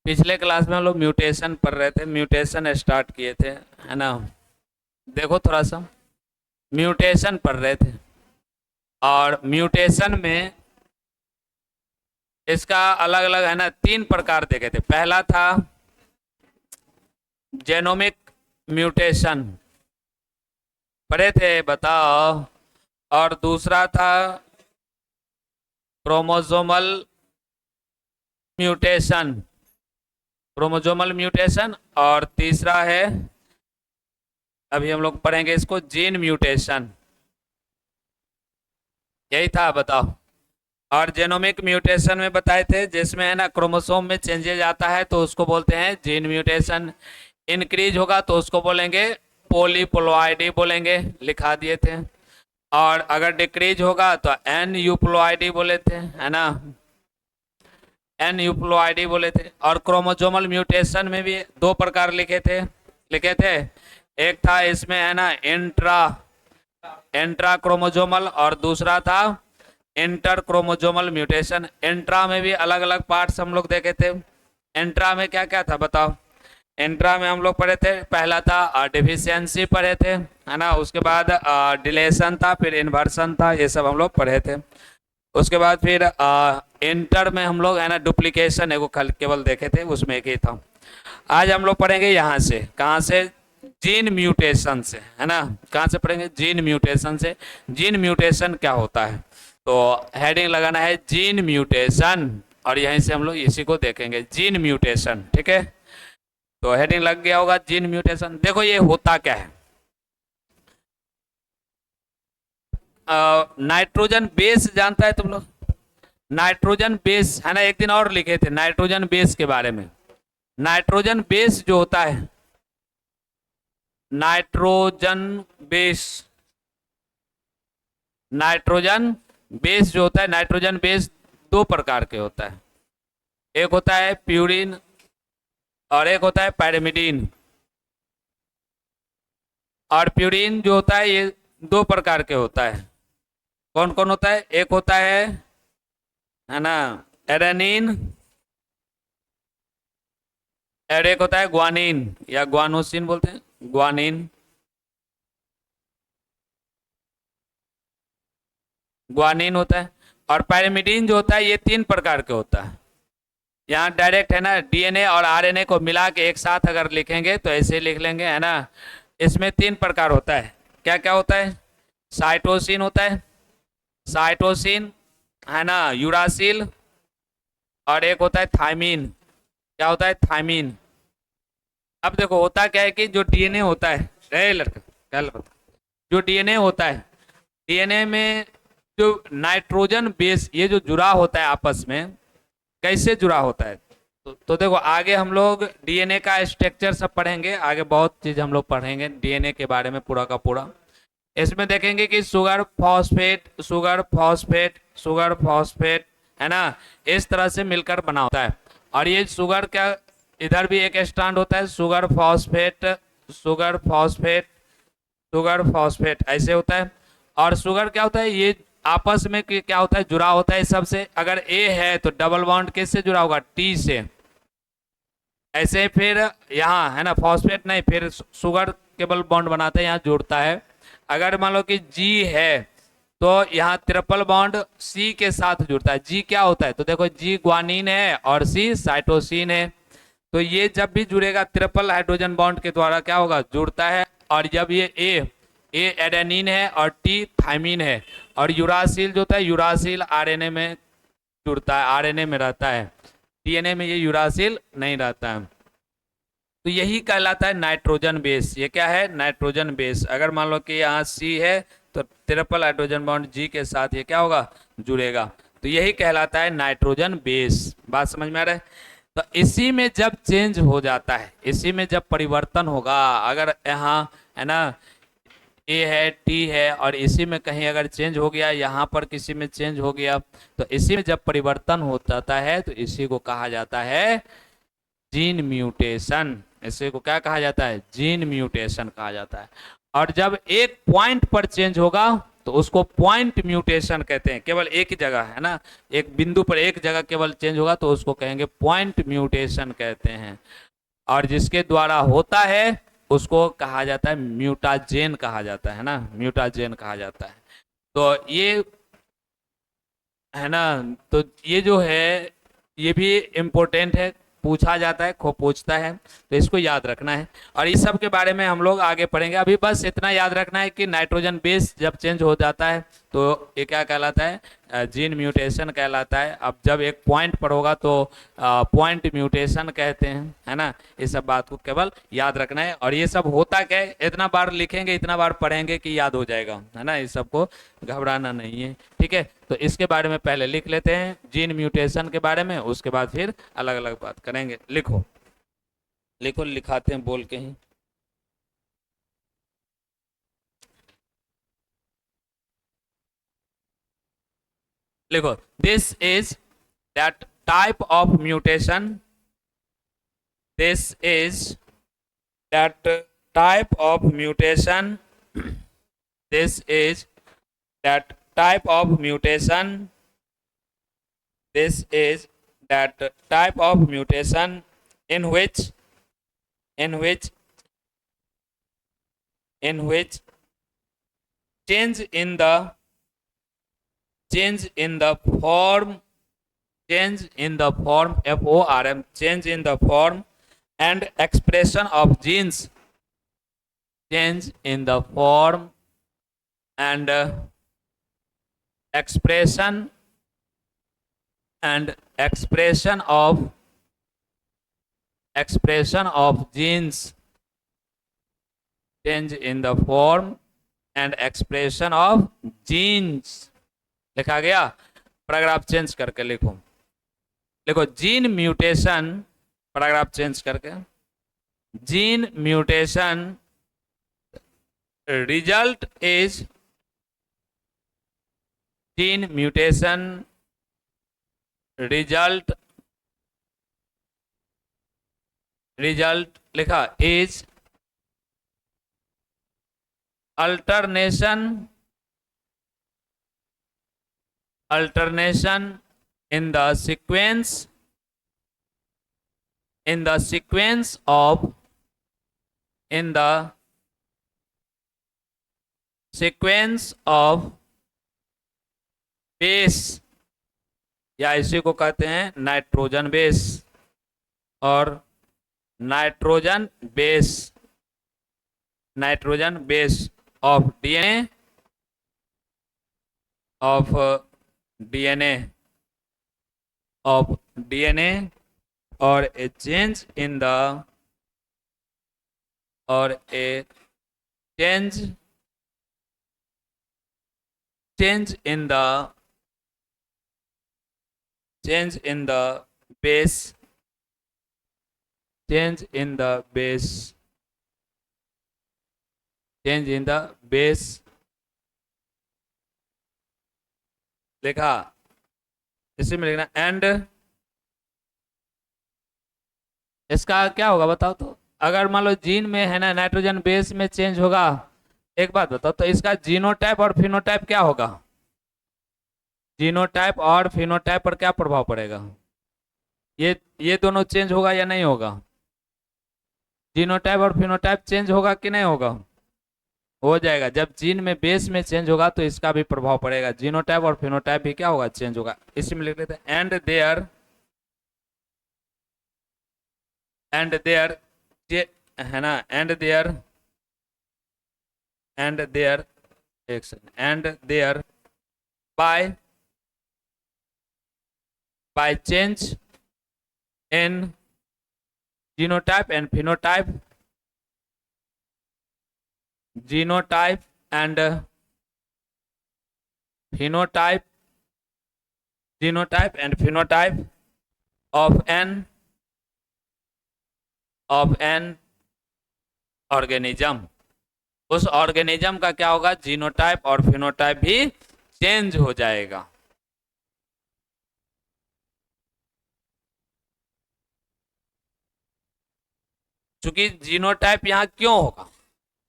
पिछले क्लास में हम लोग म्यूटेशन पढ़ रहे थे, म्यूटेशन स्टार्ट किए थे, है ना। देखो थोड़ा सा म्यूटेशन पढ़ रहे थे, और म्यूटेशन में इसका अलग अलग है ना 3 प्रकार देखे थे। पहला था जेनोमिक म्यूटेशन, पढ़े थे, बताओ। और दूसरा था क्रोमोसोमल म्यूटेशन, क्रोमोसोमल म्यूटेशन। और तीसरा है, अभी हम लोग पढ़ेंगे इसको, जीन म्यूटेशन। यही था, बताओ। और जेनोमिक म्यूटेशन में बताए थे जिसमें है ना क्रोमोसोम में चेंजेज आता है तो उसको बोलते हैं जीन म्यूटेशन। इंक्रीज होगा तो उसको बोलेंगे पॉलीप्लॉइडी बोलेंगे, लिखा दिए थे। और अगर डिक्रीज होगा तो एन यूप्लॉइडी बोले थे, है ना, एन यूप्लॉइडी बोले थे। और क्रोमोसोमल म्यूटेशन में भी 2 प्रकार लिखे थे। एक था इसमें है ना इंट्रा क्रोमोसोमल, और दूसरा था इंटर क्रोमोसोमल म्यूटेशन। इंट्रा में भी अलग अलग पार्ट्स हम लोग देखे थे। इंट्रा में क्या क्या था, बताओ। इंट्रा में हम लोग पढ़े थे, पहला था डिफिशियंसी पढ़े थे, है ना। उसके बाद डिलेशन था, फिर इन्वर्सन था, ये सब हम लोग पढ़े थे। उसके बाद फिर इंटर में हम लोग है ना डुप्लीकेशन एगो केवल देखे थे, उसमें एक ही था। आज हम लोग पढ़ेंगे यहाँ से, कहाँ से, जीन म्यूटेशन से, है ना। कहाँ से पढ़ेंगे, जीन म्यूटेशन से। जीन म्यूटेशन क्या होता है, तो हेडिंग लगाना है जीन म्यूटेशन, और यहीं से हम लोग इसी को देखेंगे, जीन म्यूटेशन, ठीक है। तो हेडिंग लग गया होगा, जीन म्यूटेशन। देखो ये होता क्या है, नाइट्रोजन बेस जानता है तुम लोग, नाइट्रोजन बेस, है ना। एक दिन और लिखे थे नाइट्रोजन बेस के बारे में। नाइट्रोजन बेस जो होता है, नाइट्रोजन बेस, नाइट्रोजन बेस जो होता है, नाइट्रोजन बेस 2 प्रकार के होता है। एक होता है प्यूरिन और एक होता है पैरामिडीन। और प्यूरिन जो होता है ये 2 प्रकार के होता है। कौन कौन होता है, एक होता है ना एडेनिन, और एक होता है ग्वानिन या ग्वानोसिन बोलते हैं, ग्वानिन, ग्वानिन होता है। और पैरामिडीन जो होता है ये 3 प्रकार के होता है। यहाँ डायरेक्ट है ना डीएनए और आरएनए को मिला के एक साथ अगर लिखेंगे तो ऐसे लिख लेंगे, है ना। इसमें 3 प्रकार होता है। क्या क्या होता है, साइटोसिन होता है, साइटोसिन, है ना, यूरासिल, और एक होता है थायमीन। क्या होता है, थायमीन। अब देखो होता क्या है कि जो डीएनए होता है, ए लड़का क्या लड़का, जो डीएनए होता है, डीएनए में जो नाइट्रोजन बेस ये जो जुड़ा होता है आपस में, कैसे जुड़ा होता है, तो देखो आगे हम लोग डीएनए का स्ट्रक्चर सब पढ़ेंगे, आगे बहुत चीज हम लोग पढ़ेंगे डीएनए के बारे में पूरा का पूरा। इसमें देखेंगे कि sugar phosphate, sugar phosphate, sugar phosphate, है ना, इस तरह से मिलकर बना होता है। और ये शुगर क्या, इधर भी एक स्टैंड होता है, sugar phosphate, sugar phosphate, sugar phosphate, ऐसे होता है। और शुगर क्या होता है, ये आपस में क्या होता है, जुड़ा होता है सबसे। अगर ए है तो डबल बॉन्ड किससे जुड़ा होगा, टी से। ऐसे फिर यहाँ है ना फॉस्फेट नहीं, फिर शुगर केवल बॉन्ड बनाता है, यहाँ जुड़ता है। अगर मान लो कि जी है तो यहाँ ट्रिपल बॉन्ड सी के साथ जुड़ता है। जी क्या होता है, तो देखो जी ग्वानिन है और सी साइटोसिन है। तो ये जब भी जुड़ेगा ट्रिपल हाइड्रोजन बॉन्ड के द्वारा क्या होगा, जुड़ता है। और जब ये ए एडेनिन है और टी थायमीन है। और यूरासिल जो होता है, यूरासिल आरएनए में जुड़ता है, आरएनए में रहता है, डीएनए में ये यूरासिल नहीं रहता है। तो यही कहलाता है नाइट्रोजन बेस। ये क्या है, नाइट्रोजन बेस। अगर मान लो कि यहाँ सी है तो ट्रिपल हाइड्रोजन बॉन्ड जी के साथ ये क्या होगा, जुड़ेगा। तो यही कहलाता है नाइट्रोजन बेस। बात समझ में आ रहा है। तो इसी में जब चेंज हो जाता है, इसी में जब परिवर्तन होगा, अगर यहाँ है ना ए है टी है और इसी में कहीं अगर चेंज हो गया, यहाँ पर किसी में चेंज हो गया, तो इसी में जब परिवर्तन हो जाता है तो इसी को कहा जाता है जीन म्यूटेशन। इसी को क्या कहा जाता है, जीन म्यूटेशन कहा जाता है। और जब एक पॉइंट पर चेंज होगा तो उसको पॉइंट म्यूटेशन कहते हैं। केवल एक ही जगह है ना, एक बिंदु पर एक जगह केवल चेंज होगा तो उसको कहेंगे पॉइंट म्यूटेशन कहते हैं। और जिसके द्वारा होता है उसको कहा जाता है म्यूटाजेन कहा जाता है ना, म्यूटाजेन कहा जाता है। तो ये है ना, तो ये जो है ये भी इम्पोर्टेंट है, पूछा जाता है, खूब पूछता है, तो इसको याद रखना है। और इस सब के बारे में हम लोग आगे पढ़ेंगे। अभी बस इतना याद रखना है कि नाइट्रोजन बेस जब चेंज हो जाता है तो ये क्या कहलाता है, जीन म्यूटेशन कहलाता है। अब जब एक पॉइंट पर होगा तो पॉइंट म्यूटेशन कहते हैं, है ना। ये सब बात को केवल याद रखना है। और ये सब होता क्या है, इतना बार लिखेंगे, इतना बार पढ़ेंगे कि याद हो जाएगा, है ना। इस सबको घबराना नहीं है, ठीक है। तो इसके बारे में पहले लिख लेते हैं, जीन म्यूटेशन के बारे में, उसके बाद फिर अलग अलग बात करेंगे। लिखो लिखो, लिखाते हैं बोल के ही। लिखो, this is that type of mutation, this is that type of mutation, this is that type of mutation, this is that type of mutation in which in which in which change in the change in the form change in the form form change in the form and expression of genes, change in the form and expression and expression of genes, change in the form and expression of genes। लिखा गया। Paragraph change करके लिखो, लिखो gene mutation, paragraph change करके, gene mutation result is, gene mutation result लिखा is alternation in the sequence of base, या इसी को कहते हैं नाइट्रोजन बेस, और नाइट्रोजन बेस ऑफ डीएनए और a change in the base change in the base लिखा, इसी में लिखना। एंड इसका क्या होगा बताओ तो, अगर मान लो जीन में है ना नाइट्रोजन बेस में चेंज होगा, एक बात बताओ तो इसका जीनोटाइप और फिनोटाइप क्या होगा, जीनोटाइप और फिनोटाइप पर क्या प्रभाव पड़ेगा, ये दोनों चेंज होगा या नहीं होगा, जीनोटाइप और फिनोटाइप चेंज होगा कि नहीं होगा, हो जाएगा। जब जीन में बेस में चेंज होगा तो इसका भी प्रभाव पड़ेगा, जीनोटाइप और फिनोटाइप भी क्या होगा, चेंज होगा। इसी में लिख लेते हैं एंड देयर है ना, and there by change in genotype and phenotype, of an organism, उस ऑर्गेनिज्म का क्या होगा, जीनोटाइप और फिनोटाइप भी चेंज हो जाएगा। क्योंकि जीनोटाइप यहां क्यों होगा,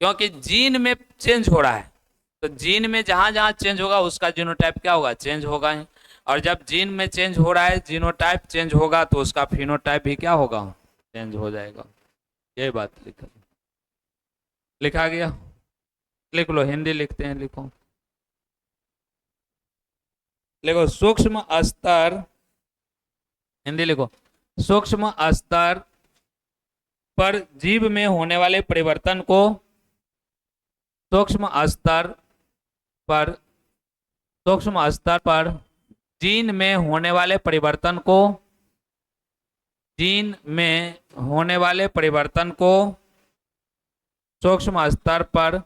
क्योंकि जीन में चेंज हो रहा है, तो जीन में जहां जहां चेंज होगा उसका जीनोटाइप क्या होगा, चेंज होगा ही। और जब जीन में चेंज हो रहा है, जीनोटाइप चेंज होगा, तो उसका फिनोटाइप भी क्या होगा, चेंज हो जाएगा। ये बात लिखा गया। लिख लो, हिंदी लिखते हैं, लिखो। लिखो सूक्ष्म स्तर, हिंदी लिखो। सूक्ष्म स्तर पर जीव में होने वाले परिवर्तन को, सूक्ष्म स्तर पर, सूक्ष्म स्तर पर जीन में होने वाले परिवर्तन को, जीन में होने वाले परिवर्तन को, सूक्ष्म स्तर पर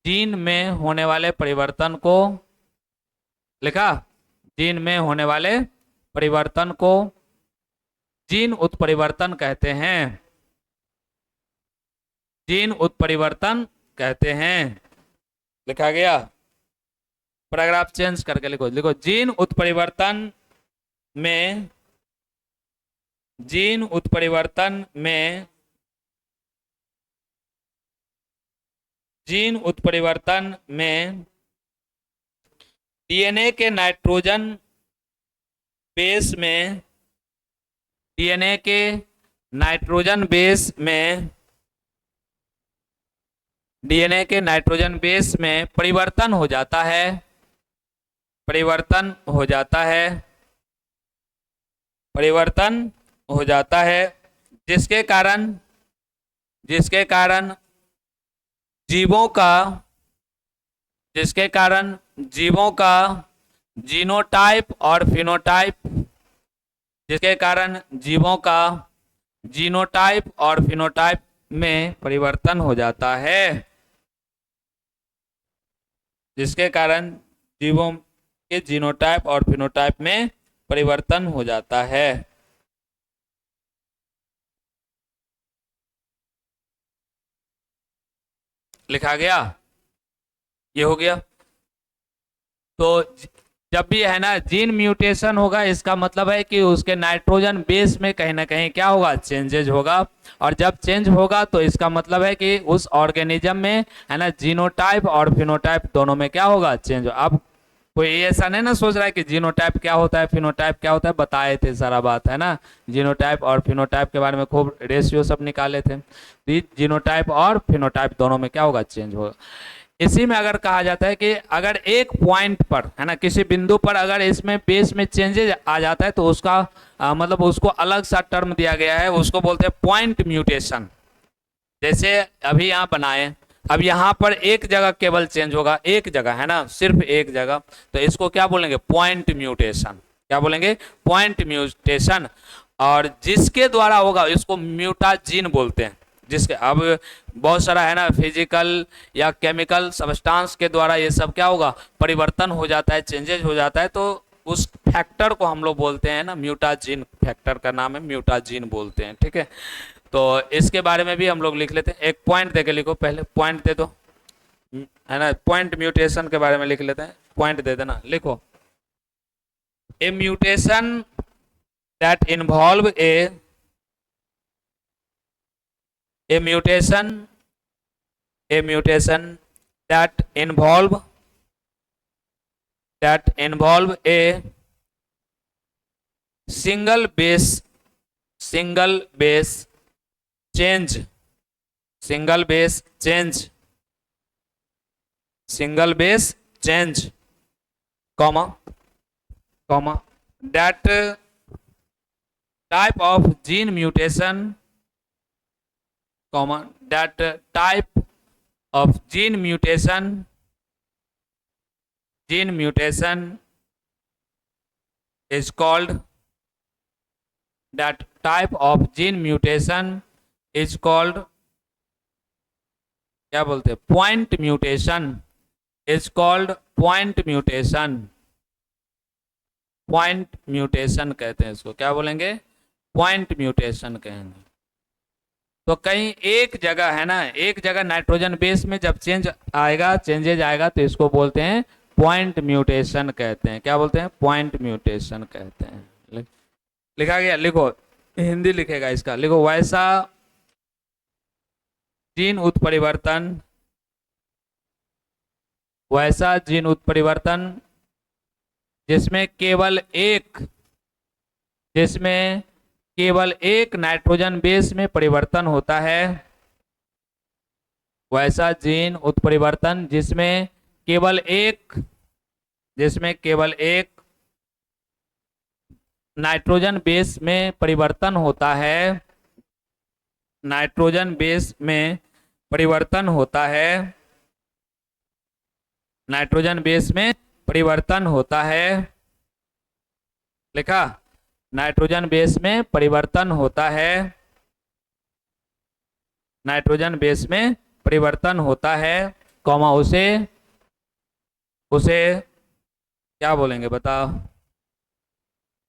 जीन में होने वाले परिवर्तन को, लिखा, जीन में होने वाले परिवर्तन को जीन उत्परिवर्तन कहते हैं, जीन उत्परिवर्तन कहते हैं। लिखा गया। पैराग्राफ चेंज करके लिखो, लिखो जीन उत्परिवर्तन में, जीन उत्परिवर्तन में, जीन उत्परिवर्तन में डीएनए के नाइट्रोजन बेस में, डीएनए के नाइट्रोजन बेस में, डीएनए के नाइट्रोजन बेस में परिवर्तन हो जाता है, परिवर्तन हो जाता है, परिवर्तन हो जाता है, जिसके कारण, जिसके कारण जीवों का, जिसके कारण जीवों का जीनोटाइप और फिनोटाइप, जिसके कारण जीवों का जीनोटाइप और फिनोटाइप में परिवर्तन हो जाता है, जिसके कारण जीवों के जीनोटाइप और फिनोटाइप में परिवर्तन हो जाता है। लिखा गया, ये हो गया। तो जब भी है ना जीन म्यूटेशन होगा, इसका मतलब है कि उसके नाइट्रोजन बेस में कहीं ना कहीं क्या होगा, चेंजेज होगा। और जब चेंज होगा तो इसका मतलब है कि उस ऑर्गेनिज्म में है ना जीनोटाइप और फिनोटाइप दोनों में क्या होगा, चेंज। अब कोई ऐसा नहीं ना सोच रहा है कि जीनोटाइप क्या होता है, फिनोटाइप क्या होता है, बताए थे सारा बात, है ना। जीनोटाइप और फिनोटाइप के बारे में खूब रेशियो सब निकाले थे। जीनोटाइप और फिनोटाइप दोनों में क्या होगा, चेंज होगा। इसी में अगर कहा जाता है कि अगर एक पॉइंट पर है ना, किसी बिंदु पर अगर इसमें बेस में चेंजेज आ जाता है तो उसका मतलब उसको अलग सा टर्म दिया गया है, उसको बोलते हैं पॉइंट म्यूटेशन। जैसे अभी यहाँ बनाए, अब यहाँ पर एक जगह केवल चेंज होगा, एक जगह है ना, सिर्फ एक जगह, तो इसको क्या बोलेंगे, पॉइंट म्यूटेशन। क्या बोलेंगे, पॉइंट म्यूटेशन। और जिसके द्वारा होगा इसको म्यूटाजीन बोलते हैं। जिसके अब बहुत सारा है ना फिजिकल या केमिकल सब्सटेंस के द्वारा ये सब क्या होगा, परिवर्तन हो जाता है, चेंजेज हो जाता है, तो उस फैक्टर को हम लोग बोलते हैं ना म्यूटाजीन। फैक्टर का नाम है म्यूटाजीन बोलते हैं, ठीक है। तो इसके बारे में भी हम लोग लिख लेते हैं। एक पॉइंट दे के लिखो, पहले पॉइंट दे दो, है ना। पॉइंट म्यूटेशन के बारे में लिख लेते हैं, पॉइंट दे देना, लिखो। A mutation that involve a mutation, a mutation that involve a single base change, single base change, single base change, comma, comma, that type of gene mutation, comma, that type of gene mutation is called, that type of gene mutation is called, क्या बोलते हैं, point mutation, is called point mutation, point mutation कहते हैं इसको। क्या बोलेंगे, point mutation कहेंगे। तो कहीं एक जगह है ना, एक जगह नाइट्रोजन बेस में जब चेंज आएगा, चेंजेज आएगा, तो इसको बोलते हैं पॉइंट म्यूटेशन कहते हैं। क्या बोलते हैं, पॉइंट म्यूटेशन कहते हैं। लिखा गया, लिखो, हिंदी लिखेगा इसका, लिखो। वैसा जीन उत्परिवर्तन, वैसा जीन उत्परिवर्तन जिसमें केवल एक नाइट्रोजन बेस में परिवर्तन होता है, वैसा जीन उत्परिवर्तन जिसमें केवल एक नाइट्रोजन बेस में परिवर्तन होता है, नाइट्रोजन बेस में परिवर्तन होता है, नाइट्रोजन बेस में परिवर्तन होता है, लिखा, नाइट्रोजन बेस में परिवर्तन होता है, नाइट्रोजन बेस में परिवर्तन होता है, कॉमा उसे क्या बोलेंगे बताओ,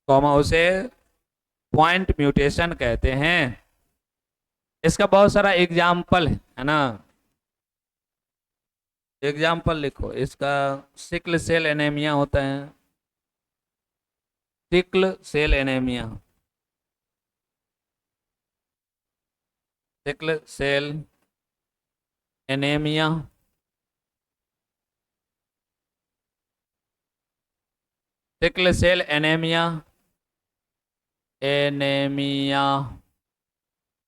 कॉमा उसे पॉइंट म्यूटेशन कहते हैं। इसका बहुत सारा एग्जाम्पल है ना, एग्जाम्पल लिखो इसका। सिकल सेल एनीमिया होता है, sickle cell anaemia, sickle cell anaemia, sickle cell anaemia,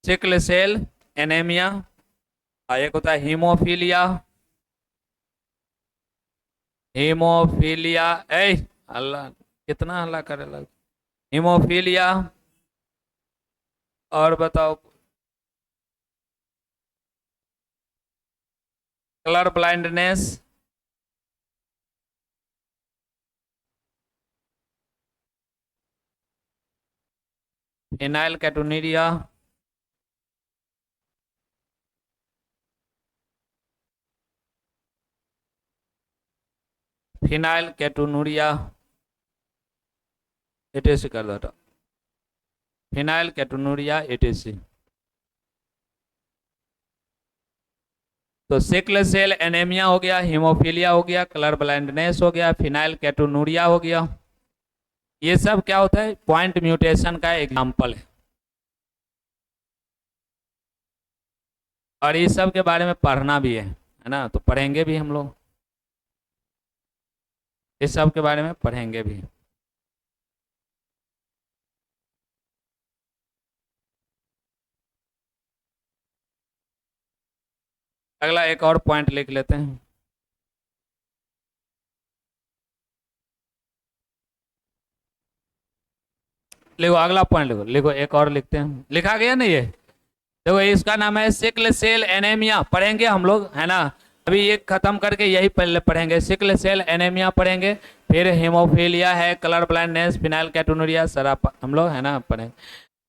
sickle cell anaemia. एक होता है हीमोफीलिया, हीमोफीलिया, अल्लाह कितना हल्ला करे लग, हीमोफीलिया। और बताओ, colour blindness, phenylketonuria, phenylketonuria, etc कर दो, फिनाइल कैटोनूरिया एटीसी। तो सिकल सेल एनीमिया हो गया, हीमोफीलिया हो गया, कलर ब्लाइंडनेस हो गया, फिनाइल कैटोनूरिया हो गया। ये सब क्या होता है, पॉइंट म्यूटेशन का एग्जाम्पल है। और इस सब के बारे में पढ़ना भी है ना, तो पढ़ेंगे भी हम लोग, इस सब के बारे में पढ़ेंगे भी। अगला एक और पॉइंट लिख लेते हैं। लिखो अगला पॉइंट, लिखो एक और लिखते हैं, लिखा गया ना ये, देखो इसका नाम है सिकल सेल एनीमिया, पढ़ेंगे हम लोग है ना। अभी ये खत्म करके यही पहले पढ़ेंगे, सिकल सेल एनीमिया पढ़ेंगे, फिर हीमोफीलिया है, कलर ब्लाइंडनेस, फिनाइल कैटोनूरिया, सारा हम लोग है ना पढ़ेंगे।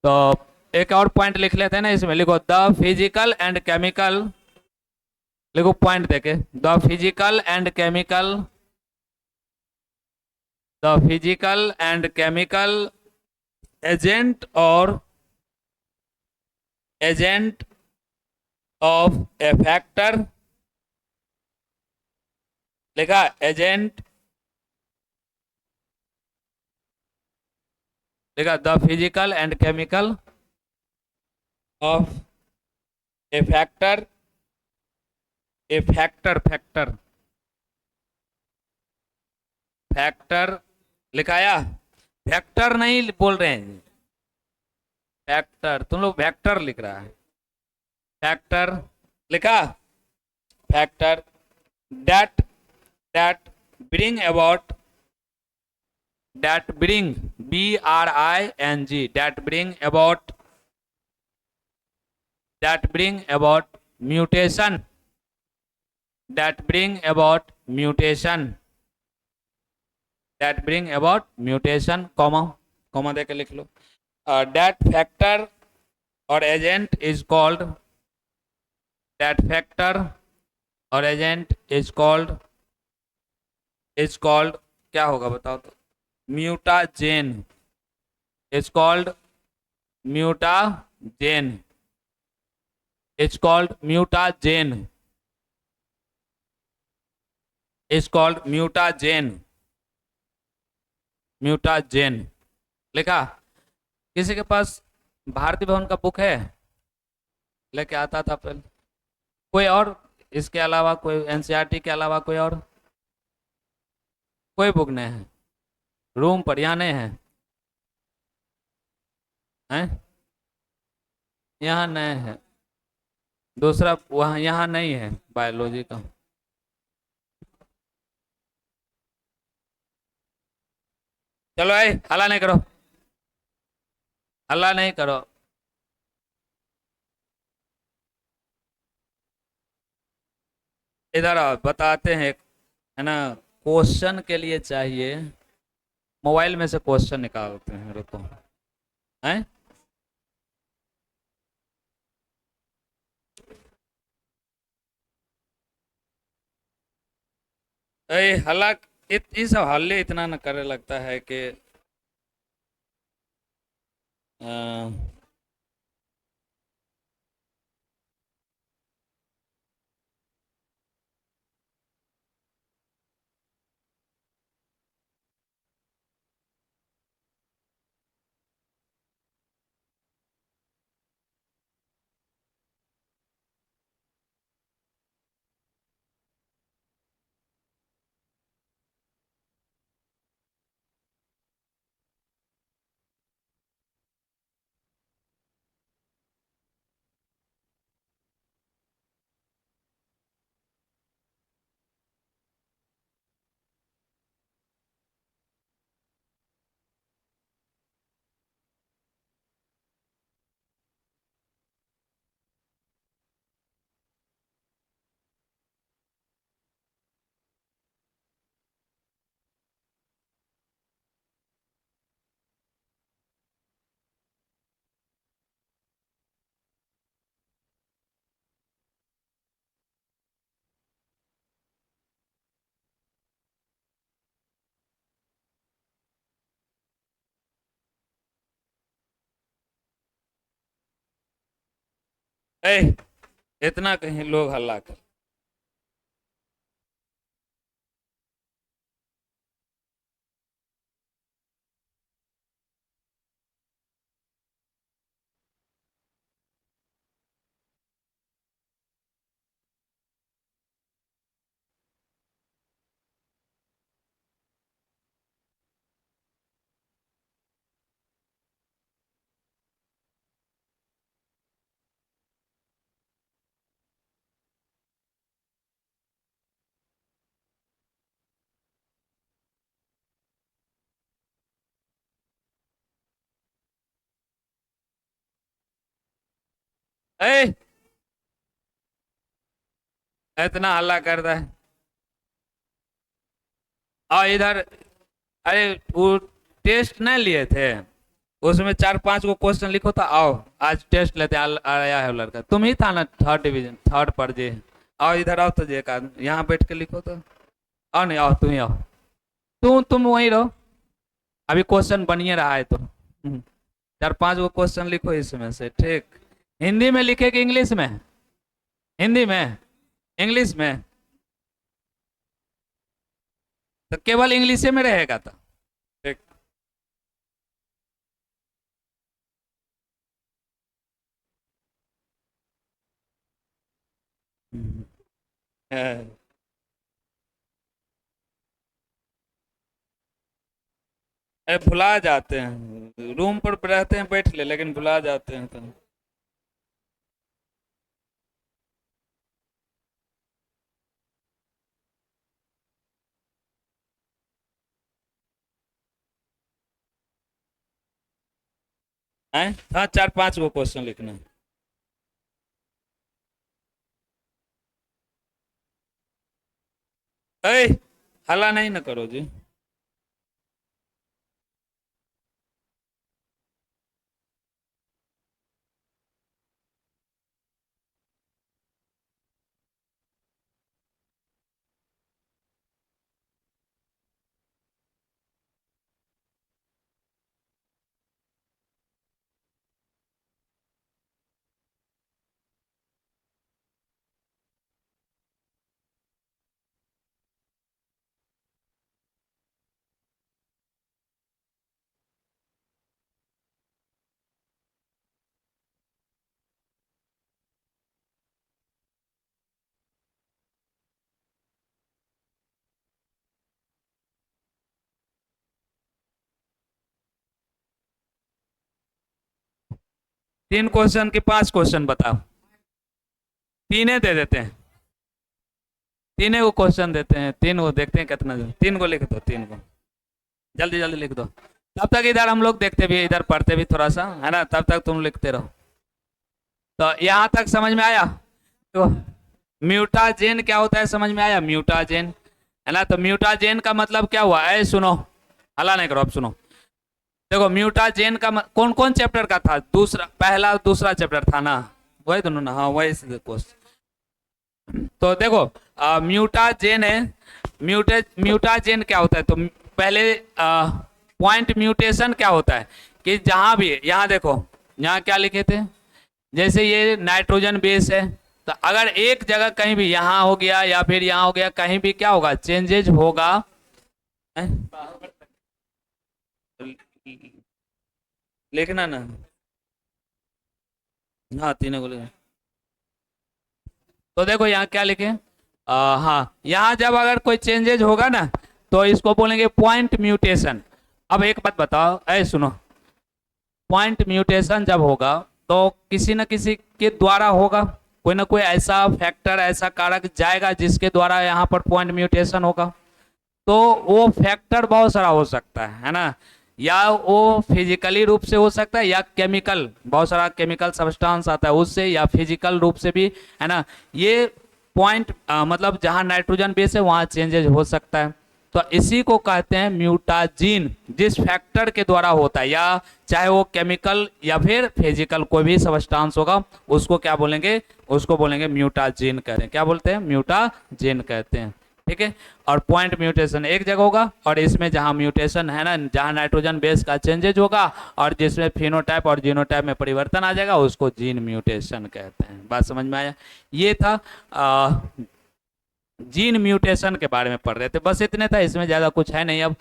तो एक और पॉइंट लिख लेते हैं ना इसमें, लिखो द फिजिकल एंड केमिकल, लिखो पॉइंट देके, the physical and chemical, the physical and chemical agent of A factor, लिखा एजेंट, लिखा the physical and chemical of A factor, A factor, factor लिखाया, फैक्टर नहीं बोल रहे हैं, फैक्टर, तुम लोग फैक्टर लिख रहा है, फैक्टर लिखा, factor that bring about, that bring, BRING, that bring about mutation, that bring about mutation, comma देके लिख लो। that factor or agent is called, that factor or agent is called क्या होगा बताओ तो, mutagen, is called mutagen, is called mutagen, is called mutagen, mutagen लिखा। किसी के पास भारतीय भवन का बुक है, लेके आता था पहले, कोई और इसके अलावा, कोई एनसीईआरटी के अलावा कोई और? कोई बुक नहीं है रूम पर, यहाँ नहीं है। हैं? यहाँ नहीं है। दूसरा वहाँ यहाँ नहीं है बायोलॉजी का। चलो ए, हल्ला नहीं करो, हल्ला नहीं करो। इधर आओ बताते हैं है ना। क्वेश्चन के लिए चाहिए, मोबाइल में से क्वेश्चन निकालते हैं, रुको। हैं? ए हल्ला, ये सब हल्ले इतना न करे लगता है कि अ, ए इतना कहीं लोग हल्ला कर। ए इतना हल्ला कर रहा है। और इधर, अरे वो टेस्ट नहीं लिए थे, उसमें 4-5 को क्वेश्चन लिखो तो आओ, आज टेस्ट लेते हैं। आया है वो लड़का, तुम ही था ना, थर्ड डिवीजन, थर्ड पर जे। आओ इधर आओ तो जे का यहाँ बैठ के लिखो तो। आओ नहीं, आओ तुम ही आओ। तुम वहीं रहो, अभी क्वेश्चन बनिए रहा है तो। 4-5 को क्वेश्चन लिखो इसमें से, ठीक। हिंदी में लिखे कि इंग्लिश में? हिंदी में? इंग्लिश में? तो केवल इंग्लिश में रहेगा तो ठीक। हाँ। अरे भुला जाते हैं, रूम पर रहते हैं बैठ ले, लेकिन भुला जाते हैं तो। हैं? हाँ 4-5 को क्वेश्चन लिखना है। ए हल्ला नहीं ना करो जी। 3 क्वेश्चन की 5 क्वेश्चन बताओ। तीन दे देते हैं, 3 को क्वेश्चन देते हैं, 3 को देखते हैं कितना, 3 को लिख दो, 3 को जल्दी जल्दी लिख दो। तब तक इधर हम लोग देखते भी, इधर पढ़ते भी थोड़ा सा, है ना, तब तक तुम लिखते रहो। तो यहाँ तक समझ में आया? तो म्यूटाजेन क्या होता है समझ में आया? म्यूटाजेन, है ना। तो म्यूटाजेन का मतलब क्या हुआ? ऐ सुनो, हला नहीं करो, अब सुनो। देखो म्यूटाजेन का कौन कौन चैप्टर का था? दूसरा, पहला दूसरा चैप्टर था ना, वही दोनों ना, हाँ वही क्वेश्चन। तो देखो म्यूटाजेन है, म्यूटाजेन क्या होता है? तो पहले पॉइंट म्यूटेशन क्या होता है कि जहां भी, यहाँ देखो, यहाँ क्या लिखे थे, जैसे ये नाइट्रोजन बेस है, तो अगर एक जगह कहीं भी यहाँ हो गया या फिर यहाँ हो गया, कहीं भी क्या होगा? चेंजेज होगा। लिखना ना, हाँ तीनों को लिखना। तो देखो यहाँ क्या लिखे, हाँ यहाँ जब अगर कोई चेंजेज होगा ना, तो इसको बोलेंगे पॉइंट म्यूटेशन। अब एक बात बताओ, ऐ सुनो, पॉइंट म्यूटेशन जब होगा तो किसी न किसी के द्वारा होगा, कोई ना कोई ऐसा फैक्टर, ऐसा कारक जाएगा जिसके द्वारा यहाँ पर पॉइंट म्यूटेशन होगा। तो वो फैक्टर बहुत सारा हो सकता है ना, या वो फिजिकली रूप से हो सकता है, या केमिकल, बहुत सारा केमिकल सब्सटेंस आता है उससे, या फिजिकल रूप से भी, है ना। ये पॉइंट मतलब जहाँ नाइट्रोजन बेस है वहाँ चेंजेस हो सकता है। तो इसी को कहते हैं म्यूटाजीन, जिस फैक्टर के द्वारा होता है, या चाहे वो केमिकल या फिर फिजिकल कोई भी सब्सटेंस होगा, उसको क्या बोलेंगे? उसको बोलेंगे म्यूटाजीन कहते हैं। क्या बोलते हैं? म्यूटाजीन कहते हैं, ठीक है। और पॉइंट म्यूटेशन एक जगह होगा, और इसमें जहां म्यूटेशन है ना, जहां नाइट्रोजन बेस का चेंजेज होगा और जिसमें फिनोटाइप और जीनोटाइप में परिवर्तन आ जाएगा, उसको जीन म्यूटेशन कहते हैं। बात समझ में आया? ये था जीन म्यूटेशन के बारे में पढ़ रहे थे, बस इतने था, इसमें ज़्यादा कुछ है नहीं। अब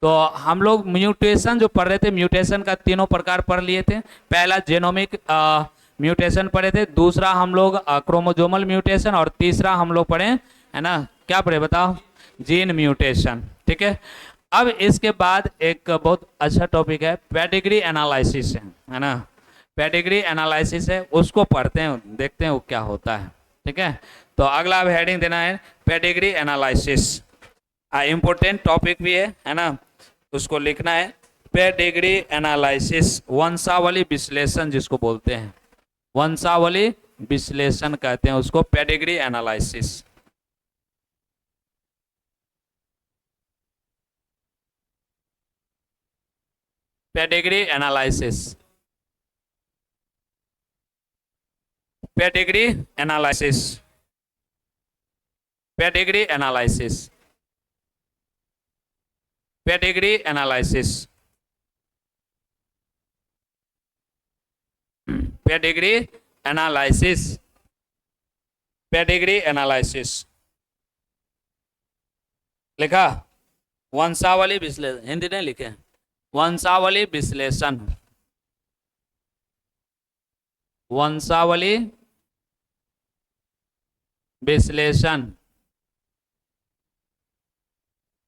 तो हम लोग म्यूटेशन जो पढ़ रहे थे, म्यूटेशन का तीनों प्रकार पढ़ लिए थे। पहला जेनोमिक म्यूटेशन पढ़े थे, दूसरा हम लोग क्रोमोजोमल म्यूटेशन, और तीसरा हम लोग पढ़े, है ना, क्या पढ़े बताओ? जीन म्यूटेशन, ठीक है। अब इसके बाद एक बहुत अच्छा टॉपिक है, पेडिग्री एनालिसिस, है ना। पेडिग्री एनालिसिस है, उसको पढ़ते हैं, देखते हैं वो क्या होता है, ठीक है। तो अगला अब हेडिंग देना है पेडिग्री एनालिसिस, इम्पोर्टेंट टॉपिक भी है ना, उसको लिखना है पेडिग्री एनालिसिस, वंशावली विश्लेषण जिसको बोलते हैं, वंशावली विश्लेषण कहते हैं उसको, pedigree analysis. Pedigree analysis, pedigree analysis, pedigree analysis, pedigree analysis, pedigree analysis, pedigree analysis लिखा। वंशावली विश्लेषण, हिंदी नहीं लिखे, वंशावली विश्लेषण, वंशावली विश्लेषण,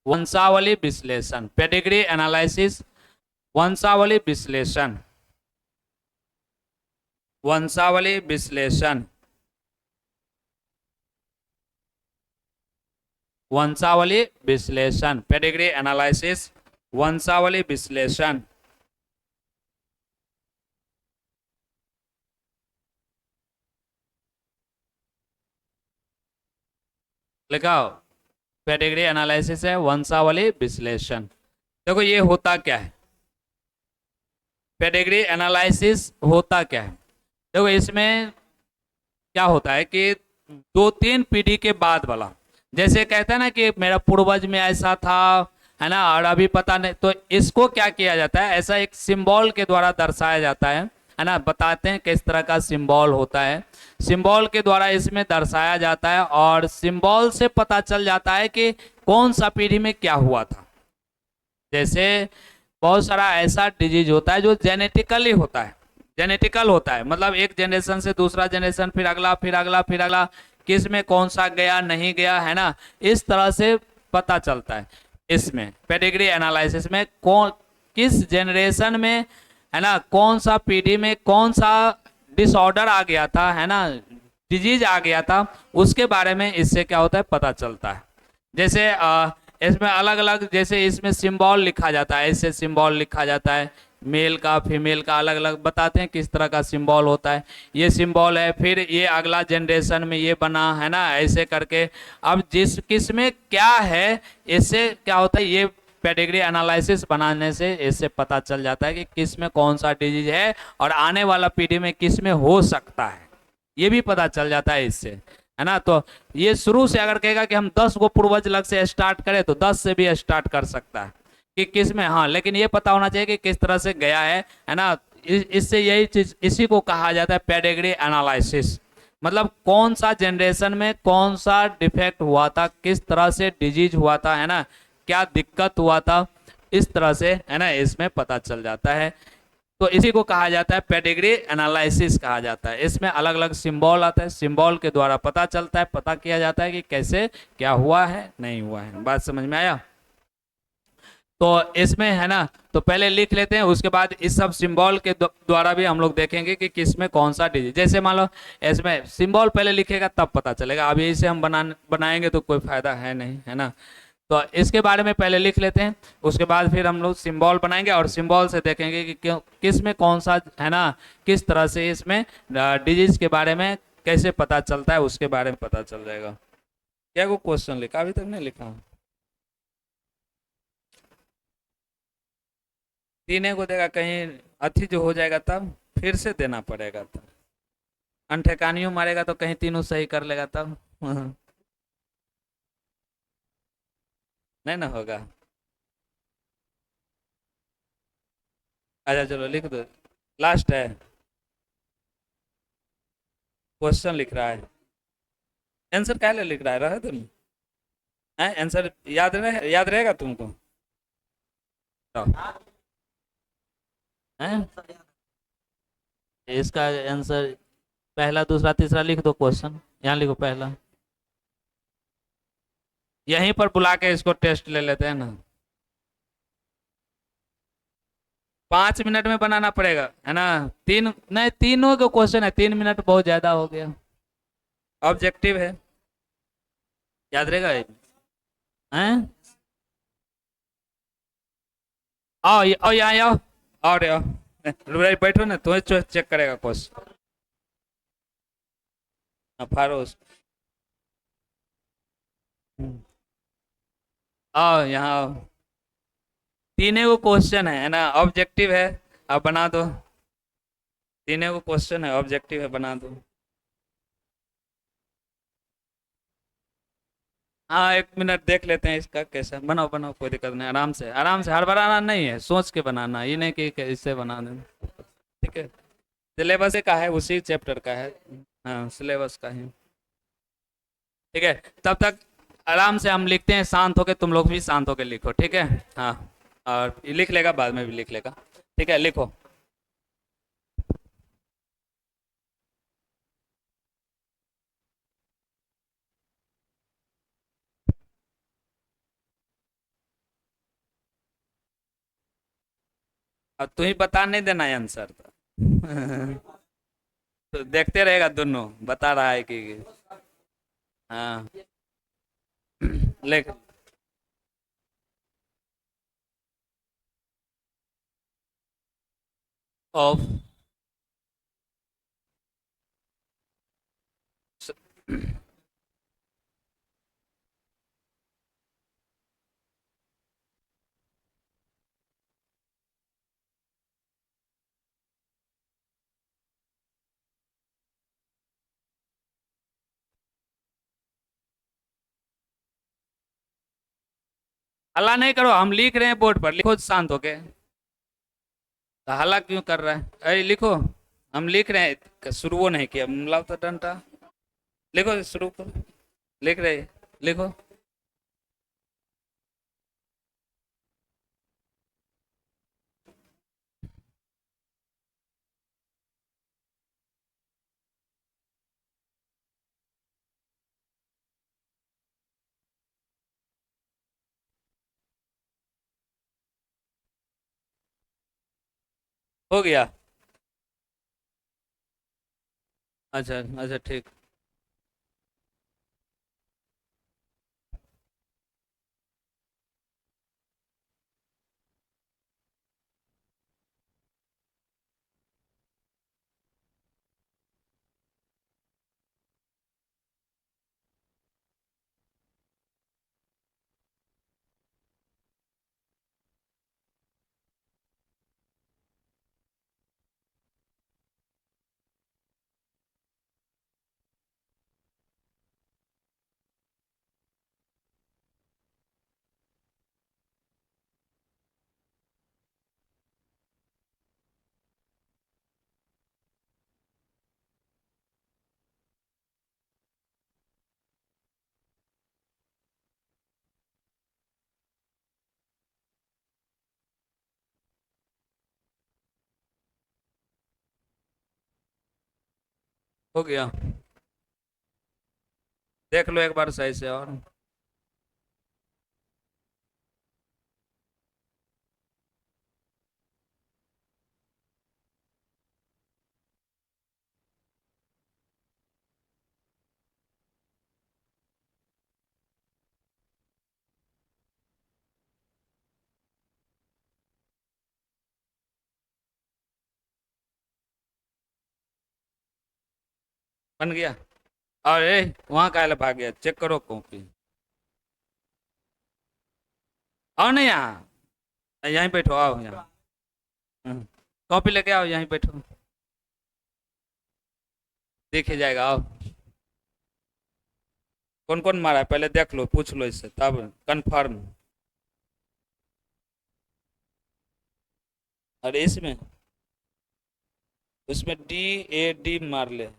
वंशावली विश्लेषण, पेडिग्री एनालिसिस, वंशावली विश्लेषण, वंशावली विश्लेषण, वंशावली विश्लेषण, पेडिग्री एनालिसिस, वंशावली विश्लेषण। लिखाओ, पेडिग्री एनालिसिस है, वंशावली विश्लेषण। देखो ये होता क्या है, पेडिग्री एनालिसिस होता क्या है? देखो इसमें क्या होता है कि 2-3 पीढ़ी के बाद वाला, जैसे कहता है ना कि मेरा पूर्वज में ऐसा था, है ना, और अभी पता नहीं, तो इसको क्या किया जाता है, ऐसा एक सिंबल के द्वारा दर्शाया जाता है ना। बताते हैं किस तरह का सिंबल होता है, सिंबल के द्वारा इसमें दर्शाया जाता है, और सिंबल से पता चल जाता है कि कौन सा पीढ़ी में क्या हुआ था। जैसे बहुत सारा ऐसा डिजीज होता है जो जेनेटिकली होता है, जेनेटिकल होता है, मतलब एक जनरेशन से दूसरा जनरेशन, फिर अगला, फिर अगला, फिर अगला, किस में कौन सा गया नहीं गया, है ना, इस तरह से पता चलता है। इसमें पेडिग्री एनालिसिस में कौन किस जनरेशन में, है ना, कौन सा पीढ़ी में कौन सा डिसऑर्डर आ गया था, है ना, डिजीज आ गया था, उसके बारे में इससे क्या होता है पता चलता है। जैसे इसमें अलग अलग, जैसे इसमें सिंबल लिखा जाता है, ऐसे सिंबल लिखा जाता है, मेल का फीमेल का अलग अलग बताते हैं किस तरह का सिंबल होता है, ये सिंबल है, फिर ये अगला जनरेशन में ये बना, है ना, ऐसे करके। अब जिस किस में क्या है, इससे क्या होता है, ये पेडिग्री एनालिसिस बनाने से इससे पता चल जाता है कि किस में कौन सा डिजीज है और आने वाला पीढ़ी में किस में हो सकता है, ये भी पता चल जाता है इससे, है ना। तो ये शुरू से अगर कहेगा कि हम 10 गो पूर्वज लग से स्टार्ट करें तो 10 से भी स्टार्ट कर सकता है कि किस में, हाँ, लेकिन ये पता होना चाहिए कि किस तरह से गया है ना। इससे यही चीज, इसी को कहा जाता है पेडिग्री एनालिसिस। मतलब कौन सा जनरेशन में कौन सा डिफेक्ट हुआ था, किस तरह से डिजीज हुआ था, है ना, क्या दिक्कत हुआ था, इस तरह से, है ना, इसमें पता चल जाता है। तो इसी को कहा जाता है पेडिग्री एनालिसिस कहा जाता है। इसमें अलग अलग सिंबल आता है, सिंबल के द्वारा पता चलता है, पता किया जाता है कि कैसे क्या हुआ है नहीं हुआ है। बात समझ में आया? तो इसमें, है ना, तो पहले लिख लेते हैं, उसके बाद इस सब सिंबल के द्वारा भी हम लोग देखेंगे कि किस में कौन सा डिजीज। जैसे मान लो इसमें सिंबल पहले लिखेगा तब पता चलेगा, अभी इसे हम बनाएंगे तो कोई फायदा है नहीं, है ना। तो इसके बारे में पहले लिख लेते हैं, उसके बाद फिर हम लोग सिंबल बनाएंगे और सिंबल से देखेंगे कि किस में कौन सा, है ना, किस तरह से इसमें डिजीज के बारे में कैसे पता चलता है, उसके बारे में पता चल जाएगा। क्या को क्वेश्चन लिखा, अभी तक नहीं लिखा? देने को देगा, कहीं अति जो हो जाएगा तब फिर से देना पड़ेगा, तब अनठेकानियों मारेगा तो कहीं तीनों सही कर लेगा तब नहीं ना होगा। अच्छा चलो लिख दो, लास्ट है, क्वेश्चन लिख रहा है, आंसर क्या लिख रहा है, रहे तुम है, आंसर याद रहेगा तुमको? तो, हैं? इसका आंसर पहला दूसरा तीसरा लिख दो, क्वेश्चन यहाँ लिखो पहला, यहीं पर बुला के इसको टेस्ट ले लेते हैं ना। 5 मिनट में बनाना पड़ेगा, है ना। तीन नहीं, तीनों का क्वेश्चन है, 3 मिनट बहुत ज्यादा हो गया। ऑब्जेक्टिव है, याद रहेगा ये? हैं? आओ यहाँ आओ, और आओ, बैठो ना, तुम्हें चेक करेगा क्वेश्चन। फारो आओ यहाँ आओ, तीनों को क्वेश्चन है ना, ऑब्जेक्टिव है, अब बना दो। तीनों को क्वेश्चन है, ऑब्जेक्टिव है, बना दो। हाँ 1 मिनट देख लेते हैं इसका, कैसा बनाओ, बनाओ, कोई दिक्कत नहीं, आराम से, आराम से, हड़बड़ाना नहीं है, सोच के बनाना, ये नहीं कि इससे बना देना, ठीक है। सिलेबस का है, उसी चैप्टर का है, हाँ सिलेबस का है, ठीक है। तब तक आराम से हम लिखते हैं, शांत होके, तुम लोग भी शांत होके लिखो, ठीक है। हाँ, और ये लिख लेगा, बाद में भी लिख लेगा, ठीक है, लिखो। अब तू ही बता, नहीं देना है आंसर तो तो देखते रहेगा, दोनों बता रहा है कि, हाँ लिख। ऑफ, हल्ला नहीं करो, हम लिख रहे हैं बोर्ड पर, लिखो शांत होके। तो हल्ला क्यों कर रहा है, अरे लिखो, हम लिख रहे हैं, शुरू वो नहीं किया, लाओ तो डंडा, लिखो, शुरू करो, लिख रहे, लिखो। हो गया? अच्छा अच्छा ठीक। हो गया। देख लो एक बार सही से और। बन गया। अरे वहाँ काहे ला भाग गया, चेक करो कॉपी। आओ ना यहाँ, यहीं बैठो, आओ यहाँ। कॉपी लेके आओ, यहीं बैठो, देखे जाएगा, आओ। कौन कौन मारा है पहले देख लो, पूछ लो इससे तब कंफर्म। अरे इसमें, उसमें DAD मार ले।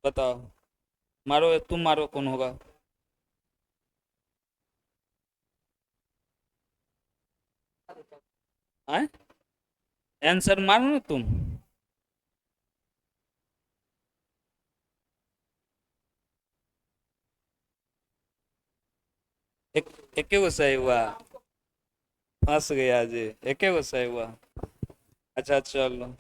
बताओ, मारो, तुम मारो, कौन होगा। आए, आंसर मारो ना तुम। एक एक गो सही हुआ। फंस गया जी, एक गो सही हुआ। अच्छा चलो,